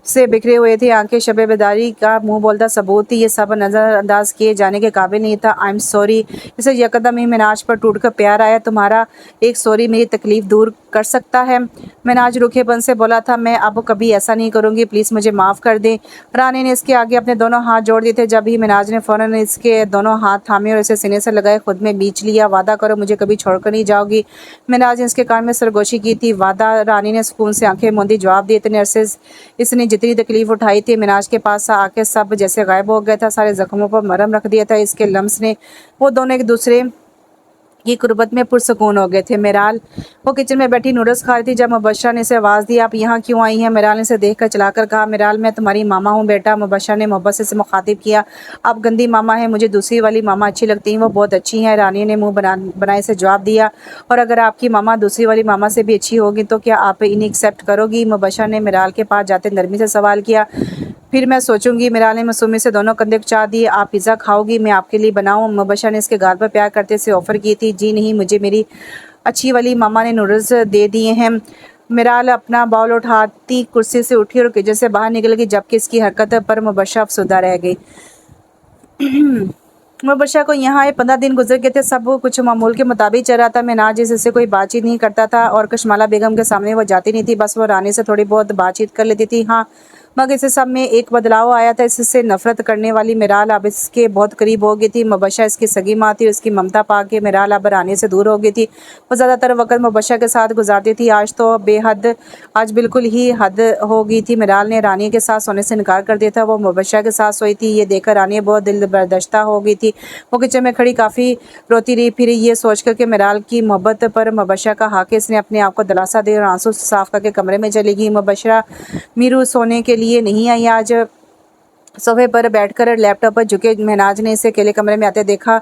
से बिखरे हुए थे। आंखें शब-ए-बेदारी का मुंह बोलता सबूत थी। ये सब नज़रअंदाज किए जाने के काबिल नहीं था। I am sorry. इसे यकदम ही मिनाज पर टूटकर प्यार आया। तुम्हारा एक सॉरी मेरी तकलीफ दूर कर सकता है। मिनाज रूखेपन से बोला था, मैं अब कभी ऐसा नहीं करूँगी, प्लीज़ मुझे माफ़ कर दें। रानी ने इसके आगे अपने दोनों हाथ जोड़ दिए थे। जब ही मिनाज ने फ़ौरन इसके दोनों हाथ थामे और इसे सीने से लगाए, खुद में बींच लिया। वादा करो मुझे कभी छोड़कर नहीं जाओगी। मिनाज ने इसके कान में सरगोशी की थी। वादा। रानी ने सुकून से आंखें मूंदी जवाब दिए। इतने अरसे इसने जितनी तकलीफ उठाई थी, मिनाज के पास आके सब जैसे गायब हो गया था। सारे जख्मों पर मरहम रख दिया था इसके लम्स ने। वो दोनों एक दूसरे की कुर्बत में पुरसकून हो गए थे। मिराल। वो किचन में बैठी नूडल्स खा रही थी जब मुबशरा ने इसे आवाज़ दी, आप यहाँ क्यों आई हैं? मिराल ने इसे देखकर चलाकर कहा, मिराल मैं तुम्हारी मामा हूँ बेटा। मुबशरा ने मोहब्बत से मुखातिब किया। आप गंदी मामा हैं, मुझे दूसरी वाली मामा अच्छी लगती हैं, वो बहुत अच्छी हैं। रानी ने मुंह बनाए से जवाब दिया, और अगर आपकी मामा दूसरी वाली मामा से भी अच्छी होगी तो क्या आप इन्हें एक्सेप्ट करोगी? मुबशरा ने मिराल के पास जाते नरमी से सवाल किया। फिर मैं सोचूंगी। मिराल ने मासूमी से दोनों कंधे चाह दिए। आप पिज़्ज़ा खाओगी? मैं आपके लिए बनाऊं? मुबशरा ने इसके गाल पर प्यार करते से ऑफ़र की थी। जी नहीं, मुझे मेरी अच्छी वाली मामा ने नूडल्स दे दिए हैं। मिराल अपना बाउल उठाती कुर्सी से उठी और किचन से बाहर निकल गई, जबकि इसकी हरकत पर मुबशरा अफसुदा रह गई। मुबशरा को यहाँ आए 15 दिन गुजर गए थे। सब कुछ मामूल के मुताबिक चल रहा था। मिनाज इससे कोई बातचीत नहीं करता था और कशमाला बेगम के सामने वो जाती नहीं थी। बस वो रानी से थोड़ी बहुत बातचीत कर लेती थी। हाँ, मगर इस सब में एक बदलाव आया था। इससे नफरत करने वाली मिराल अब इसके बहुत करीब हो गई थी। मुबशरा इसकी सगी माँ थी और इसकी ममता पा के मिराल अब रानी से दूर हो गई थी। वो ज़्यादातर वक्त मुबशरा के साथ गुजारती थी। आज बिल्कुल ही हद हो गई थी। मिराल ने रानी के साथ सोने से इनकार कर दिया था। वो मुबशरा के साथ सोई थी। ये देखकर रानी बहुत दिल बर्दाश्ता हो गई थी। वो किचन में खड़ी काफ़ी रोती रही। फिर ये सोच कर कि मिराल की मोहब्बत पर मुबशरा का हक है, इसने अपने आप को दिलासा दे और आंसू साफ करके कमरे में चली गई। मुबशरा मीरू सोने के लिए नहीं आई आज। सोफे पर बैठकर लैपटॉप पर झुके महनाज ने इसे अकेले कमरे में आते देखा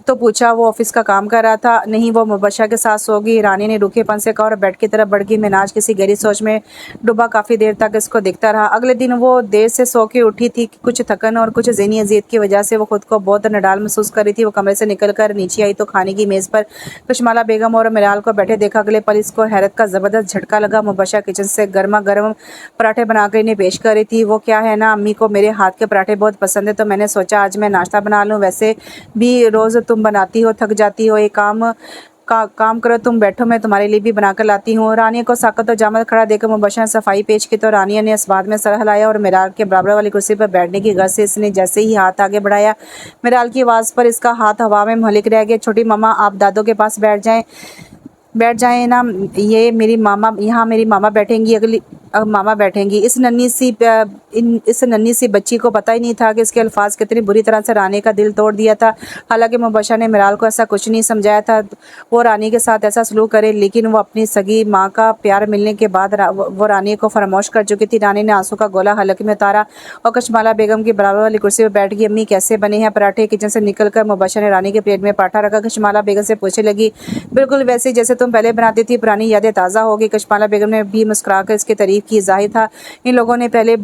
तो पूछा, वो ऑफिस का काम कर रहा था? नहीं, वो मुबशरा के साथ सो गई। रानी ने रूखेपन से कहा और बेड की तरफ बढ़ गई। महनाज किसी गहरी सोच में डूबा काफ़ी देर तक इसको देखता रहा। अगले दिन वो देर से सो के उठी थी। कुछ थकन और कुछ ज़हनी अज़ियत की वजह से वो खुद को बहुत नडाल महसूस कर रही थी। वो कमरे से निकल कर नीचे आई तो खाने की मेज़ पर कशमाला बेगम और मिराल को बैठे देखा। अगले पल इसको हैरत का ज़बरदस्त झटका लगा। मुबशरा किचन से गर्मा गर्म पराठे बनाकर इन्हें पेश कर रही थी। वो क्या है ना, अम्मी को मेरे हाथ के पराठे बहुत पसंद है तो मैंने सोचा आज मैं नाश्ता बना लूँ। वैसे भी रोज़ तुम बनाती हो, थक जाती हो, एक काम करो, तुम बैठो, मैं तुम्हारे लिए भी बनाकर लाती हूँ। रानी को साकत और जामत खड़ा देखकर मुबशरा ने सफाई पेश की तो रानिया ने इस बात में सर हिलाया और मिराल के बराबर वाली कुर्सी पर बैठने की गर्ज से इसने जैसे ही हाथ आगे बढ़ाया, मिराल की आवाज़ पर इसका हाथ हवा में महलिक रह गया। छोटी मामा, आप दादों के पास बैठ जाएं ना। ये मेरी मामा, यहाँ मेरी मामा बैठेंगी, अगली मामा बैठेंगी। इस नन्ही सी बच्ची को पता ही नहीं था कि इसके अल्फाज कितनी बुरी तरह से रानी का दिल तोड़ दिया था। हालांकि मुबशरा ने मिराल को ऐसा कुछ नहीं समझाया था वो रानी के साथ ऐसा सलूक करे, लेकिन वो अपनी सगी माँ का प्यार मिलने के बाद वो रानी को फरामोश कर चुकी थी। रानी ने आंसू का गोला हलक में उतारा और कशमाला बेगम की बराबर वाली कुर्सी पर बैठ गई। अम्मी कैसे बने हैं पराठे? किचन से निकल कर मुबशरा ने रानी के प्लेट में पराठा रखा। कशमाला बेगम से पूछने लगी, बिल्कुल वैसे जैसे तुम पहले बनाती थी, पुरानी यादें ताज़ा हो गई। कशमाला बेगम ने भी मुस्कुराकर इसकी तारीफ की। जाहिर था इन लोगों ने पहले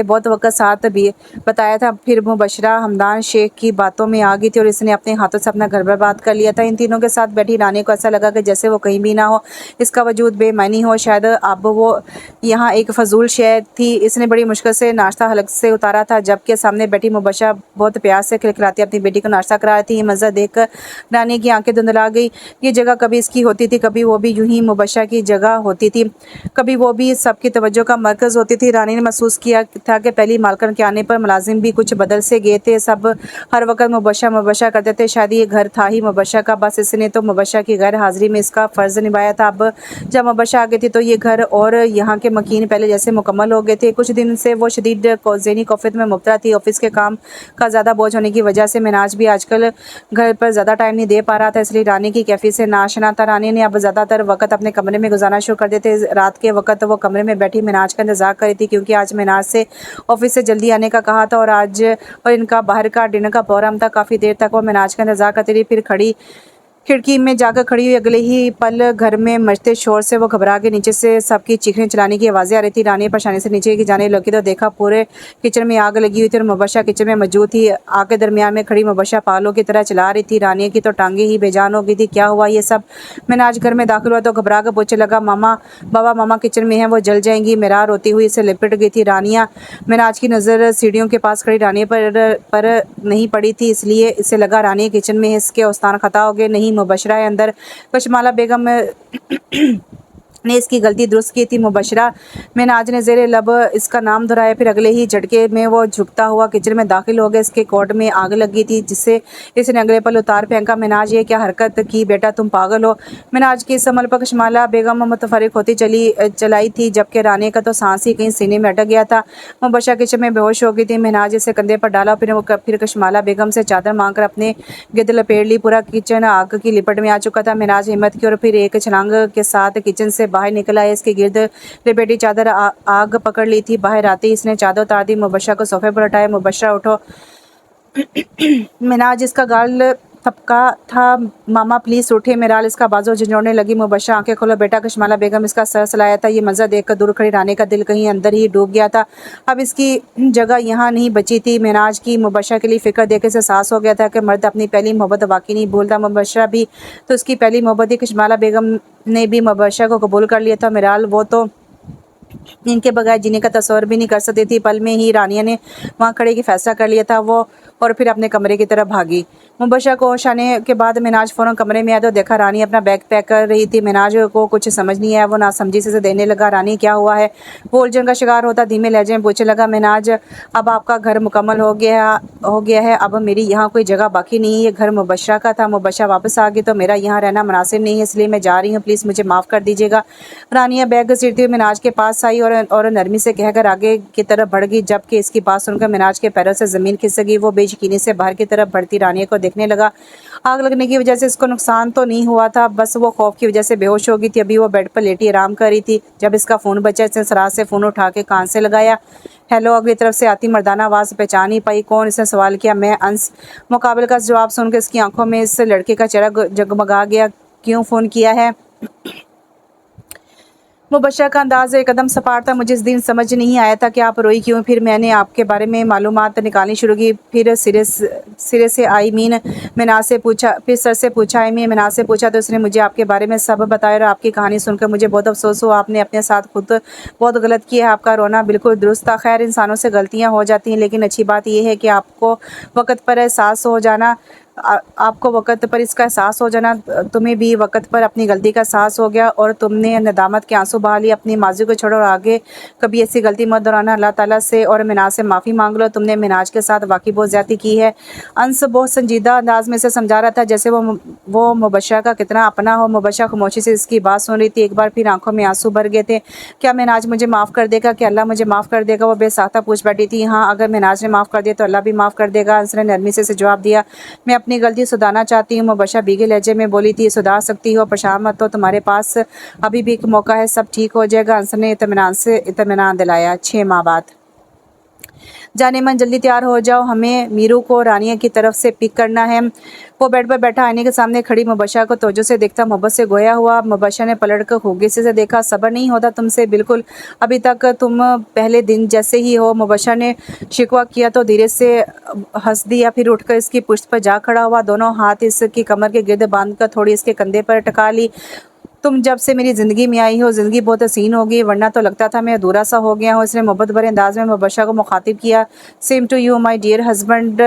बहुत वक्त साथ भी बताया था। फिर मुबशरा हमदान शेख की बातों में आ गई थी और इसने अपने हाथों से अपना घर बर्बाद कर लिया था। इन तीनों के साथ बैठी रानी को ऐसा लगा कि जैसे वो कहीं भी ना हो, इसका वजूद बेमानी हो। शायद अब वो यहाँ एक फजूल शय थी। इसने बड़ी मुश्किल से नाश्ता हलक से उतारा था, जबकि सामने बैठी मुबशरा बहुत प्यार से खिलखिलाती अपनी बेटी को नाश्ता करा रही थी। ये मंजर देखकर रानी की आंखें धुंधला गई। ये जगह कभी इसकी होती थी, कभी वो भी यूं ही मुबशरा की जगह होती थी, कभी वो भी सबकी तवज्जो का मरकज़ होती थी। रानी ने महसूस किया था कि पहली मालकन के आने पर मुलाजिम भी कुछ बदल से गए थे। सब हर वक्त मुबशरा करते थे। शायद ये घर था ही मुबशरा का, बस इसने तो मुबशरा की गैर हाजिरी में इसका फ़र्ज़ निभाया था। अब जब मुबशरा आ गई थी तो ये घर और यहाँ के मकीन पहले जैसे मुकम्मल हो गए थे। कुछ दिन से वो शदीद ज़हनी कफ़त में मुब्तला थी। ऑफिस के काम का ज़्यादा बोझ होने की वजह से मिनाज भी आजकल घर पर ज़्यादा टाइम नहीं दे पा रहा था, इसलिए रानी की कैफियत से नाशना था। रानी ने अब ज़्यादातर वक्त अपने कमरे में गुजारना शुरू कर दिए थे। रात के वक्त वो कमरे में बैठी मिनाज का इंतज़ार कर रही थी, क्योंकि आज मिनाज से ऑफिस से जल्दी आने का कहा था और इनका बाहर का डिनर का प्रोग्राम था। काफ़ी देर तक वो मिनाज का इंतज़ार करती रही। फिर खड़ी खिड़की में जाकर खड़ी हुई अगले ही पल घर में मचते शोर से वो घबरा के नीचे से सबकी चीखने चलाने की आवाज़ें आ रही थी। रानी परेशानी से नीचे की जाने लगी तो देखा पूरे किचन में आग लगी हुई थी और मुबश्शा किचन में मौजूद थी। आग के दरमियान में खड़ी मुबश्शा पागलों की तरह चिल्ला रही थी। रानी की तो टांगे ही बेजान हो गई थी। क्या हुआ ये सब? मैंने आज घर में दाखिल हुआ तो घबरा कर पूछने लगा, मामा बाबा मामा किचन में है, वो जल जाएंगी। मेरा रोती हुई इसे लिपट गई थी। रानिया मैंने आज की नज़र सीढ़ियों के पास खड़ी रानी पर नहीं पड़ी थी, इसलिए इसे लगा रानी किचन में है, इसके औस्तान खता हो गए। नहीं, मुबश्शरा है अंदर। कशमाला बेगम ने इसकी गलती दुरुस्त की थी। मुबश्शरा मिनाज ने ज़ेरे लब इसका नाम दोहराया, फिर अगले ही झटके में वो झुकता हुआ किचन में दाखिल हो गया। इसके कोट में आग लगी थी जिससे इसने अगले पल उतार फेंका। मिनाज, ये क्या हरकत की बेटा, तुम पागल हो। मिनाज की इस अमल पर कशमाला बेगम मुतफरिक होती चलाई थी, जबकि रानी का तो सांस ही कहीं सीने में अटक गया था। मुबश्शरा किचन में बेहोश हो गई थी। मिनाज इसे कंधे पर डाला, फिर कशमाला बेगम से चादर मांग कर अपने गिद्ध लपेट ली। पूरा किचन आग की लिपट में आ चुका था। मिनाज हिम्मत की और फिर एक छलांग के साथ किचन से बाहर निकल आया। इसके गिर्द लिपेटी चादर आग पकड़ ली थी। बाहर आते ही इसने चादर उतार दी। मुबश्शरा को सोफे पर उठाया। मुबश्शरा उठो। मिनाज इसका गाल थपका था। मामा प्लीज उठे। मिराल इसका बाजू झंझोड़ने लगी। मुबश्शरा, आंखें खोलो बेटा। कशमाला बेगम इसका सर सलाया था। ये मंजर देखकर दूर खड़ी रानी का दिल कहीं अंदर ही डूब गया था। अब इसकी जगह यहाँ नहीं बची थी। मिनाज की मुबश्शरा के लिए फिक्र देखे से एहसास हो गया था कि मर्द अपनी पहली मोहब्बत वाकई नहीं भूलता। मुबश्शरा भी तो उसकी पहली मोहब्बत थी। कशमाला बेगम ने भी मुबश्शरा को कबूल कर लिया था। मिराल, वो तो इनके बगैर जीने का तस्वर भी नहीं कर सकती थी। पल में ही रानिया ने वहाँ खड़े की फैसला कर लिया था वो, और फिर अपने कमरे की तरफ भागी। मुबश्शरा को होश आने के बाद मिनाज फ़ौरन कमरे में आया तो देखा रानी अपना बैग पैक कर रही थी। मिनाज को कुछ समझ नहीं आया। वो नासमझी से देने लगा। रानी, क्या हुआ है? वो उलझन का शिकार होता धीमे लहजे में पूछने लगा। मिनाज, अब आपका घर मुकम्मल हो गया है। अब मेरी यहाँ कोई जगह बाकी नहीं है। ये घर मुबश्शरा का था। मुबश्शरा वापस आ गई तो मेरा यहाँ रहना मुनासिब नहीं है, इसलिए मैं जा रही हूँ। प्लीज़ मुझे माफ़ कर दीजिएगा। रानिया बैग घसीटती हुई मिनाज के पास आई और नरमी से कहकर आगे की तरफ बढ़ गई, जबकि इसकी बात सुनकर मिनाज के पैरों से ज़मीन खिसक गई। वो बेयकीनी से बाहर की तरफ बढ़ती रानिया को देखने लगा। आग लगने की वजह से इसको नुकसान तो नहीं हुआ था, बस वो खौफ की वजह से बेहोश हो गई थी। अभी वो बेड पर लेटी आराम कर रही थी जब इसका फ़ोन बचा। इसने सराज से फ़ोन उठा के कान से लगाया। हेलो। अगली तरफ से आती मर्दाना आवाज़ पहचान ही पाई। कौन? इसने सवाल किया। मैं, अंस। मुकाबले का जवाब सुनकर इसकी आंखों में इस लड़के का चेहरा जगमगा गया। क्यों फ़ोन किया है? मुबश्शरा का अंदाज़ एकदम सपाट था। मुझे इस दिन समझ नहीं आया था कि आप रोई क्यों। फिर मैंने आपके बारे में मालूमात निकालनी शुरू की। फिर सिरे से आई मीन मिनाज से पूछा, फिर सर से पूछा, आई मीन मिनाज से पूछा तो उसने मुझे आपके बारे में सब बताया। और आपकी कहानी सुनकर मुझे बहुत अफसोस हुआ। आपने अपने साथ खुद बहुत गलत किया है। आपका रोना बिल्कुल दुरुस्त था। खैर, इंसानों से गलतियाँ हो जाती हैं, लेकिन अच्छी बात यह है कि आपको वक़्त पर एहसास हो जाना आपको वक़्त पर इसका एहसास हो जाना, तुम्हें भी वक़्त पर अपनी गलती का एहसास हो गया और तुमने नदामत के आंसू बहा लिए। अपनी माज़ी को छोड़ो और आगे कभी ऐसी गलती मत दोहराना। अल्लाह ताला से और मिनाज से माफ़ी मांग लो। तुमने मिनाज के साथ वाकई बहुत ज़्यादती की है। अंस बहुत संजीदा अंदाज में से समझा रहा था, जैसे वो मुबश्शरा का कितना अपना हो। मुबश्शरा खामोशी से इसकी बात सुन रही थी। एक बार फिर आंखों में आंसू भर गए थे। क्या मिनाज मुझे माफ़ कर देगा? क्या अल्लाह मुझे माफ़ कर देगा? वो बेसाख्ता पूछ बैठी थी। हाँ, अगर मिनाज ने माफ़ कर दिया तो अल्लाह भी माफ़ कर देगा। अंस ने नरमी से जवाब दिया। मैं अपनी गलती सुधारना चाहती हूँ। मुबश्शरा भीगे लहजे में बोली थी। सुधार सकती हो, परेशान मत हो, तुम्हारे पास अभी भी एक मौका है, सब ठीक हो जाएगा। अंस ने इत्मीनान दिलाया। 6 माह बाद। जाने मन, जल्दी तैयार हो जाओ, हमें मीरू को रानिया की तरफ से पिक करना है। वो बेड पर बैठा आईने के सामने खड़ी मुबश्शरा को तवज्जो से देखता मोहब्बत से गोया हुआ। मुबश्शरा ने पलट कर खूबी से देखा। सब्र नहीं होता तुमसे? बिल्कुल, अभी तक तुम पहले दिन जैसे ही हो। मुबश्शरा ने शिकवा किया तो धीरे से हंस दिया, फिर उठकर इसकी पुश्त पर जा खड़ा हुआ। दोनों हाथ इसकी कमर के गिर्द बांधकर थोड़ी इसके कंधे पर टका ली। तुम जब से मेरी ज़िंदगी में आई हो, ज़िंदगी बहुत हसीन हो गई, वरना तो लगता था मैं अधूरा सा हो गया हूँ। इसने मोहब्बत भरे अंदाज में मुबश्शरा को मुखातिब किया। Same to you my dear husband,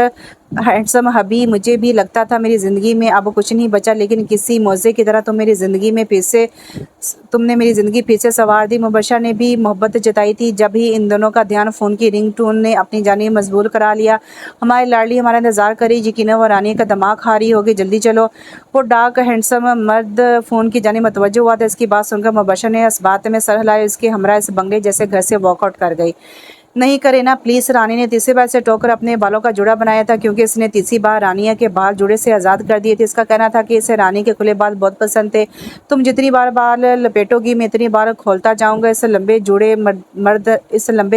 handsome hubby. मुझे भी लगता था मेरी ज़िंदगी में अब कुछ नहीं बचा, लेकिन किसी मौजे की तरह तुमने मेरी ज़िंदगी फिर से संवार दी। मुबश्शरा ने भी मोहब्बत जताई थी। जब ही इन दोनों का ध्यान फ़ोन की रिंग टोन ने अपनी जानिब मजबूर करा लिया। हमारी लाडली हमारा इंतज़ार करी। यकीनन वो रानी का दिमाग खा रही होगी। जल्दी चलो। वो डार्क हैंडसम मर्द फ़ोन की जानिब मतवज्जो हुआ था। इसकी बात सुनकर मुबश्शरा ने इस बात में सर हिलाया। इसके हमरा इस बंगले जैसे घर से वॉकआउट कर गई। नहीं करे ना प्लीज़। रानी ने तीसरी बार इसे टोककर अपने बालों का जुड़ा बनाया था, क्योंकि इसने तीसरी बार रानिया के बाल जुड़े से आज़ाद कर दिए थे। इसका कहना था कि इसे रानी के खुले बाल बहुत पसंद थे। तुम जितनी बार बाल लपेटोगी मैं इतनी बार खोलता जाऊंगा। इस लंबे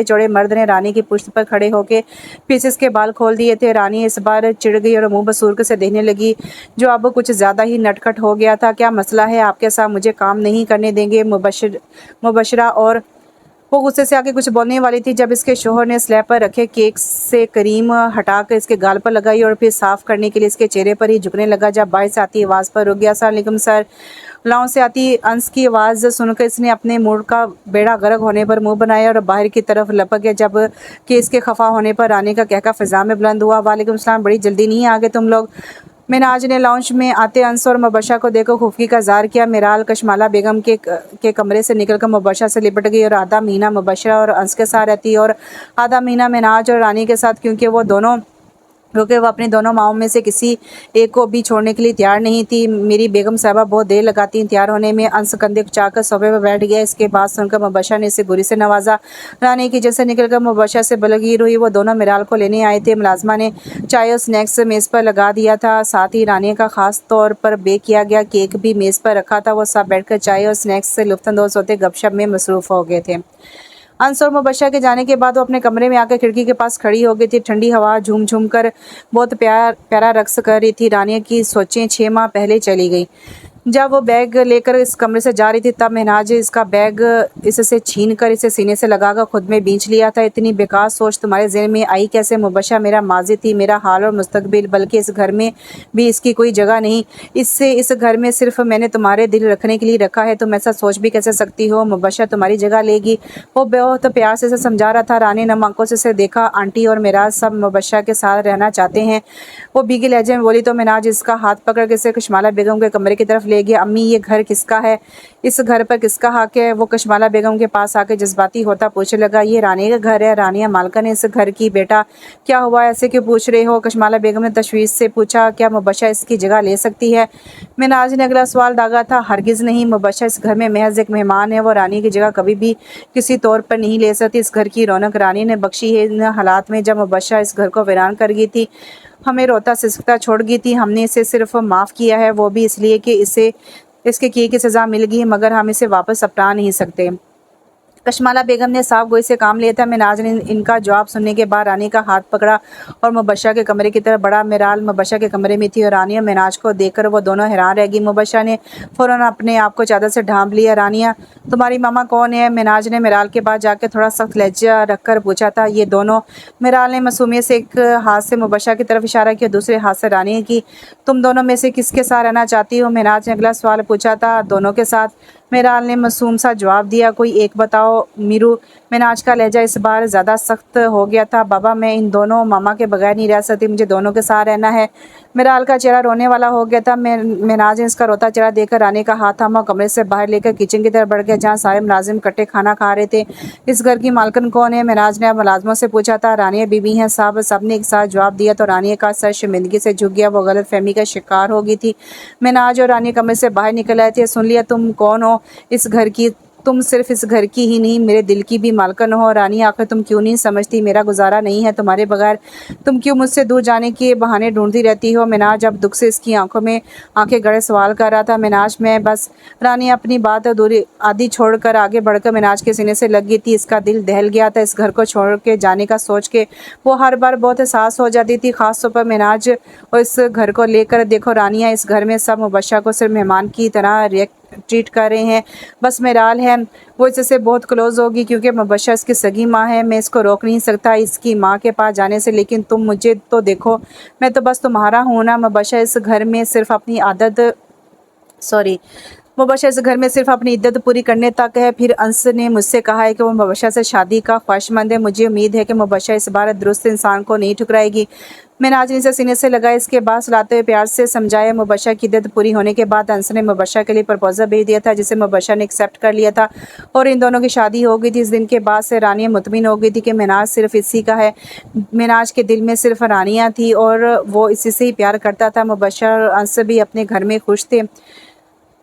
चौड़े मर्द ने रानी की पुश्त पर खड़े होकर फिर से इसके बाल खोल दिए थे। रानी इस बार चिढ़ गई और मुंह बसूर से देखने लगी, जो अब कुछ ज़्यादा ही नटखट हो गया था। क्या मसला है आपके साथ? मुझे काम नहीं करने देंगे मुबशरा? और वो गुस्से से आके कुछ बोलने वाली थी, जब इसके शोहर ने स्लैब पर रखे केक से क्रीम हटाकर इसके गाल पर लगाई और फिर साफ करने के लिए इसके चेहरे पर ही झुकने लगा। जब बाहर से आती आवाज़ पर रुक गया। अस्सलाम वालेकुम सर। लाउं से आती अंश की आवाज़ सुनकर इसने अपने मूड का बेड़ा गर्क होने पर मुंह बनाया और बाहर की तरफ लपक गया। जब कि इसके खफा होने पर रानी का कहका फ़िज़ा में बुलंद हुआ, वालेकुम सलाम, बड़ी जल्दी नहीं आ गए तुम लोग? मिनाज ने लाउंज में आते अंस और मुबशरा को देखकर खुफगी का ज़ार किया। मिराल कशमाला बेगम के कमरे से निकलकर मुबशरा से लिपट गई और आधा महीना मुबशरा और अंस के साथ रहती और आधा महीना मिनाज और रानी के साथ, क्योंकि वो अपनी दोनों माओं में से किसी एक को भी छोड़ने के लिए तैयार नहीं थी। मेरी बेगम साहबा बहुत देर लगाती तैयार होने में। अंस कंधे चाकर सोफे पर बैठ गया। इसके बाद सुनकर मुबशरा ने इसे गुरी से नवाजा। रानी की जैसे निकलकर मुबशरा से बलगीर हुई। वो दोनों मिराल को लेने आए थे। मुलाजमा ने चाय और स्नैक्स मेज़ पर लगा दिया था। साथ ही रानी का खास तौर पर बेक किया गया केक भी मेज़ पर रखा था। वो सब बैठकर चाय और स्नैक्स से लुत्फानंदोज़ होते गपशप में मसरूफ़ हो गए थे। अंस और मुबशरा के जाने के बाद वो अपने कमरे में आकर खिड़की के पास खड़ी हो गई थी। ठंडी हवा झूम झूम कर बहुत प्यारा रक्स कर रही थी। रानिया की सोचें 6 माह पहले चली गई। जब वो बैग लेकर इस कमरे से जा रही थी, तब महनाज इसका बैग इससे छीन कर इसे सीने से लगाकर खुद में बींच लिया था। इतनी बेकार सोच तुम्हारे ज़हन में आई कैसे मुबशरा? मेरा माजी थी, मेरा हाल और मुस्तकबिल, बल्कि इस घर में भी इसकी कोई जगह नहीं। इस घर में सिर्फ मैंने तुम्हारे दिल रखने के लिए रखा है। तुम ऐसा सोच भी कैसे सकती हो? मुबशरा तुम्हारी जगह लेगी। वो बहुत प्यार से इसे समझा रहा था। रानी नम आंखों से इसे देखा। आंटी और मिराज सब मुबशरा के साथ रहना चाहते हैं। वो भीगे लहजे में बोली तो मिनाज इसका हाथ पकड़ के इसे कशमाला बेगम के कमरे की तरफ ले गया। अम्मी, ये घर किसका है? इस घर पर किसका हक है? वो कशमाला बेगम के पास आके जज्बाती होता पूछने लगा। ये रानी का घर है, रानिया मालकन है इस घर की। बेटा क्या हुआ, ऐसे क्यों पूछ रहे हो? कशमाला बेगम ने तशवीश से पूछा। क्या मुबशरा इसकी जगह ले सकती है? मिनाज ने अगला सवाल दागा था। हरगिज़ नहीं, मुबशरा इस घर में महज एक मेहमान है। वो रानी की जगह कभी भी किसी तौर पर नहीं ले सकती। इस घर की रौनक रानी ने बख्शी है। इन हालात में जब मुबशरा इस घर को वीरान कर गई थी, हमें रोता सिसकता छोड़ गई थी, हमने इसे सिर्फ माफ़ किया है, वो भी इसलिए कि इसके किए की सज़ा मिल गई है, मगर हम इसे वापस अपना नहीं सकते। कशमाला बेगम ने साफ गोई से काम लिया था। मिनाज ने इनका जवाब सुनने के बाद रानी का हाथ पकड़ा और मुबशरा के कमरे की तरफ बढ़ा। मिराल मुबशरा के कमरे में थी और रानिया मिनाज को देखकर वो दोनों हैरान रह गई। मुबशरा ने फ़ौरन अपने आप को चादर से ढांप लिया। रानिया, तुम्हारी मामा कौन है? मिनाज ने मिराल के पास जाकर थोड़ा सख्त लहजा रखकर पूछा था। ये दोनों। मिराल ने मासूमियत से एक हाथ से मुबशरा की तरफ इशारा किया, दूसरे हाथ से रानिया की। तुम दोनों में से किसके साथ रहना चाहती हो? मिनाज ने अगला सवाल पूछा था। दोनों के साथ, मिराल ने मासूम सा जवाब दिया। कोई एक बताओ मीरू। मिनाज का लहजा इस बार ज़्यादा सख्त हो गया था। बाबा, मैं इन दोनों मामा के बगैर नहीं रह सकती, मुझे दोनों के साथ रहना है। मिराल का चेहरा रोने वाला हो गया था। मिनाज ने इसका रोता चेहरा देखकर रानी का हाथ थामा, कमरे से बाहर लेकर किचन की तरफ बढ़ गया, जहाँ सारे मुलाजिम इकट्ठे खाना खा रहे थे। इस घर की मालकिन कौन है? मिनाज ने अब मुलाजमों से पूछा था। रानिया बीबी हैं साहब, सब ने एक साथ जवाब दिया तो रानिया का सर शर्मिंदगी से झुक गया। वो गलत फहमी का शिकार हो गई थी। मिनाज और रानी कमरे से बाहर निकल आए थे। सुन लिया तुम कौन हो? इस घर की। तुम सिर्फ इस घर की ही नहीं, मेरे दिल की भी मालकिन हो। रानी, आखिर तुम क्यों नहीं समझती मेरा गुजारा नहीं है तुम्हारे बगैर? तुम क्यों मुझसे दूर जाने के बहाने ढूंढती रहती हो? मिनाज अब दुख से इसकी आंखों में आंखें गड़े सवाल कर रहा था। मिनाज, मैं बस। रानी अपनी बात दूरी आधी छोड़कर आगे बढ़कर मिनाज के सीने से लग गई थी। इसका दिल दहल गया था। इस घर को छोड़ के जाने का सोच के वो हर बार बहुत एहसास हो जाती थी, खासतौर पर मिनाज। और इस घर को लेकर देखो रानिया, इस घर में सब मुबशरा को सिर्फ मेहमान की तरह ट्रीट कर रहे हैं। बस मिराल है, वो इससे बहुत क्लोज़ होगी क्योंकि मुबशरा इसकी सगी माँ है। मैं इसको रोक नहीं सकता इसकी माँ के पास जाने से, लेकिन तुम मुझे तो देखो, मैं तो बस तुम्हारा हूँ ना। मुबशरा इस घर में सिर्फ अपनी इद्दत पूरी करने तक है। फिर अंस ने मुझसे कहा है कि वो मुबशरा से शादी का ख्वाहिशमंद है। मुझे उम्मीद है कि मुबशरा इस बार दुरुस्त इंसान को नहीं ठुकराएगी। मिनाज ने सीने से लगाया। इसके बाद सुलाते हुए प्यार से समझाया। मुबशरा की इद्दत पूरी होने के बाद अंस ने मुबशरा के लिए प्रपोजल भेज दिया था, जिसे मुबशरा ने एक्सेप्ट कर लिया था और इन दोनों की शादी हो गई थी। इस दिन के बाद से रानिया मुतमिन हो गई थी कि मिनाज सिर्फ इसी का है। मिनाज के दिल में सिर्फ रानिया थी और वो इसी से ही प्यार करता था। मुबशरा और अंस भी अपने घर में खुश थे।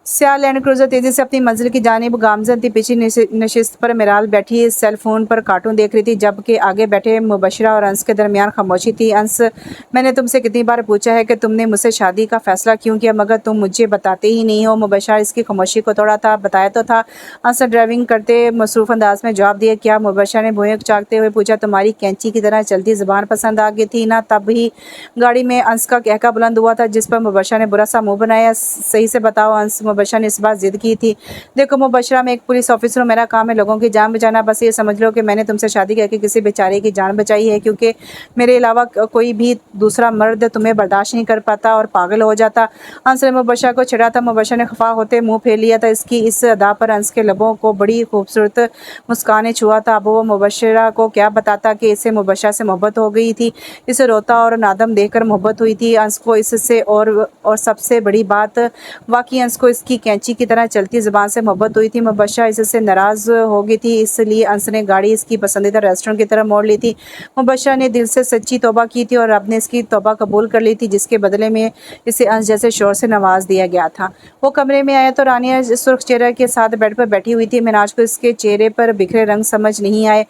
स्याह लैंड क्रूजर तेजी से अपनी मंजिल की जानिब गामजन थी। पीछे नशिस्त पर मिराल बैठी सेल फोन पर कार्टून देख रही थी, जबकि आगे बैठे मुबशरा और अंस के दरमियान खामोशी थी। अंस, मैंने तुमसे कितनी बार पूछा है कि तुमने मुझसे शादी का फैसला क्यों किया, मगर तुम मुझे बताते ही नहीं हो। मुबशरा इसकी खामोशी को तोड़ा था। बताया तो था। अंस ने ड्राइविंग करते मसरूफ अंदाज में जवाब दिया। क्या? मुबशरा ने भुएं चाकते हुए पूछा। तुम्हारी कैंची की तरह चलती जुबान पसंद आ गई थी ना? तब ही गाड़ी में अंस का कहका बुलंद हुआ था, जिस पर मुबशरा ने बुरा सा मुंह बनाया। सही से बताओ अंस, मुबशरा ने इस बार जिद की थी। देखो मुबशरा, मैं एक पुलिस ऑफिसर हूँ, मेरा काम है लोगों की जान बचाना। बस ये समझ लो कि मैंने तुमसे शादी करके किसी बेचारे की जान बचाई है, क्योंकि मेरे अलावा कोई भी दूसरा मर्द तुम्हें बर्दाश्त नहीं कर पाता और पागल हो जाता। अंस ने मुबशरा को छेड़ा था। मुबशरा ने खफा होते मुंह फेर लिया था। इसकी इस अदा पर अंस के लबों को बड़ी खूबसूरत मुस्कान छुआ था। अब वो मुबशरा को क्या बताता कि इसे मुबशरा से मोहब्बत हो गई थी। इसे रोता और नादम देखकर मोहब्बत हुई थी अंस को इससे। और सबसे बड़ी बात, वाकई अंस को इसकी कैंची की तरह चलती ज़बान से मोहब्बत हुई थी। मुबशरा इससे नाराज़ हो गई थी, इसलिए अंस ने गाड़ी इसकी पसंदीदा रेस्टोरेंट की तरफ मोड़ ली थी। मुबशरा ने दिल से सच्ची तौबा की थी और रब ने इसकी तौबा कबूल कर ली थी, जिसके बदले में इसे अंस जैसे शोर से नवाज दिया गया था। वो कमरे में आया तो रानिया सुर्ख चेहरे के साथ बेड पर बैठी हुई थी। मिनाज को इसके चेहरे पर बिखरे रंग समझ नहीं आए।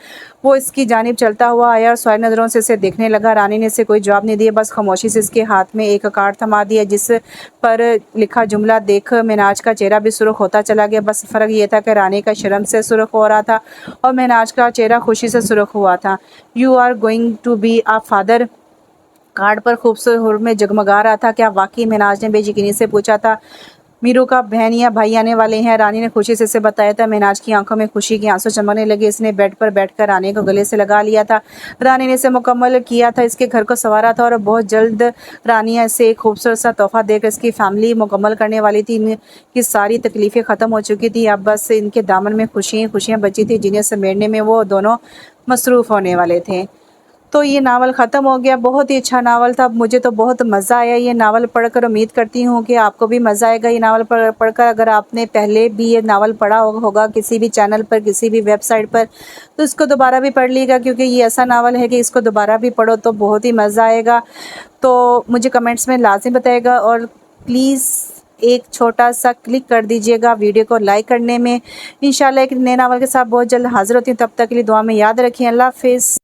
वो इसकी जानिब चलता हुआ आया और सवाल नज़रों से इसे देखने लगा। रानी ने इसे कोई जवाब नहीं दिया, बस खामोशी से इसके हाथ में एक कार्ड थमा दिया, जिस पर लिखा जुमला देख मिनाज का चेहरा भी सुर्ख होता चला गया। बस फ़र्क ये था कि रानी का शर्म से सुर्ख हो रहा था और मिनाज का चेहरा खुशी से सुर्ख हुआ था। You are going to be a father, card पर खूबसूरत हुर में जगमगा रहा था। क्या वाकई? मिनाज ने बेयकीनी से पूछा था। मीरू का बहन या भाई आने वाले हैं, रानी ने खुशी से इसे बताया था। मिनाज की आंखों में खुशी के आंसू चमकने लगे। इसने बेड पर बैठकर रानी को गले से लगा लिया था। रानी ने इसे मुकम्मल किया था, इसके घर को संवारा था और बहुत जल्द रानिया इसे एक खूबसूरत सा तोहफा देकर इसकी फैमिली मुकम्मल करने वाली थी। कि सारी तकलीफ़ें ख़त्म हो चुकी थी, अब बस इनके दामन में खुशियाँ बची थी, जिन्हें समेटने में वो दोनों मसरूफ़ होने वाले थे। तो ये नावल ख़त्म हो गया। बहुत ही अच्छा नावल था। मुझे तो बहुत मज़ा आया ये नावल पढ़कर। उम्मीद करती हूँ कि आपको भी मज़ा आएगा ये नावल पढ़कर। अगर आपने पहले भी ये नावल पढ़ा होगा किसी भी चैनल पर, किसी भी वेबसाइट पर, तो इसको दोबारा भी पढ़ लीजिएगा, क्योंकि ये ऐसा नावल है कि इसको दोबारा भी पढ़ो तो बहुत ही मज़ा आएगा। तो मुझे कमेंट्स में लाजिम बताइएगा और प्लीज़ एक छोटा सा क्लिक कर दीजिएगा वीडियो को लाइक करने में। इंशाल्लाह एक नए नावल के साथ बहुत जल्द हाज़िर होती हूँ। तब तक के लिए दुआ में याद रखिए। अल्लाह हाफ़िज़।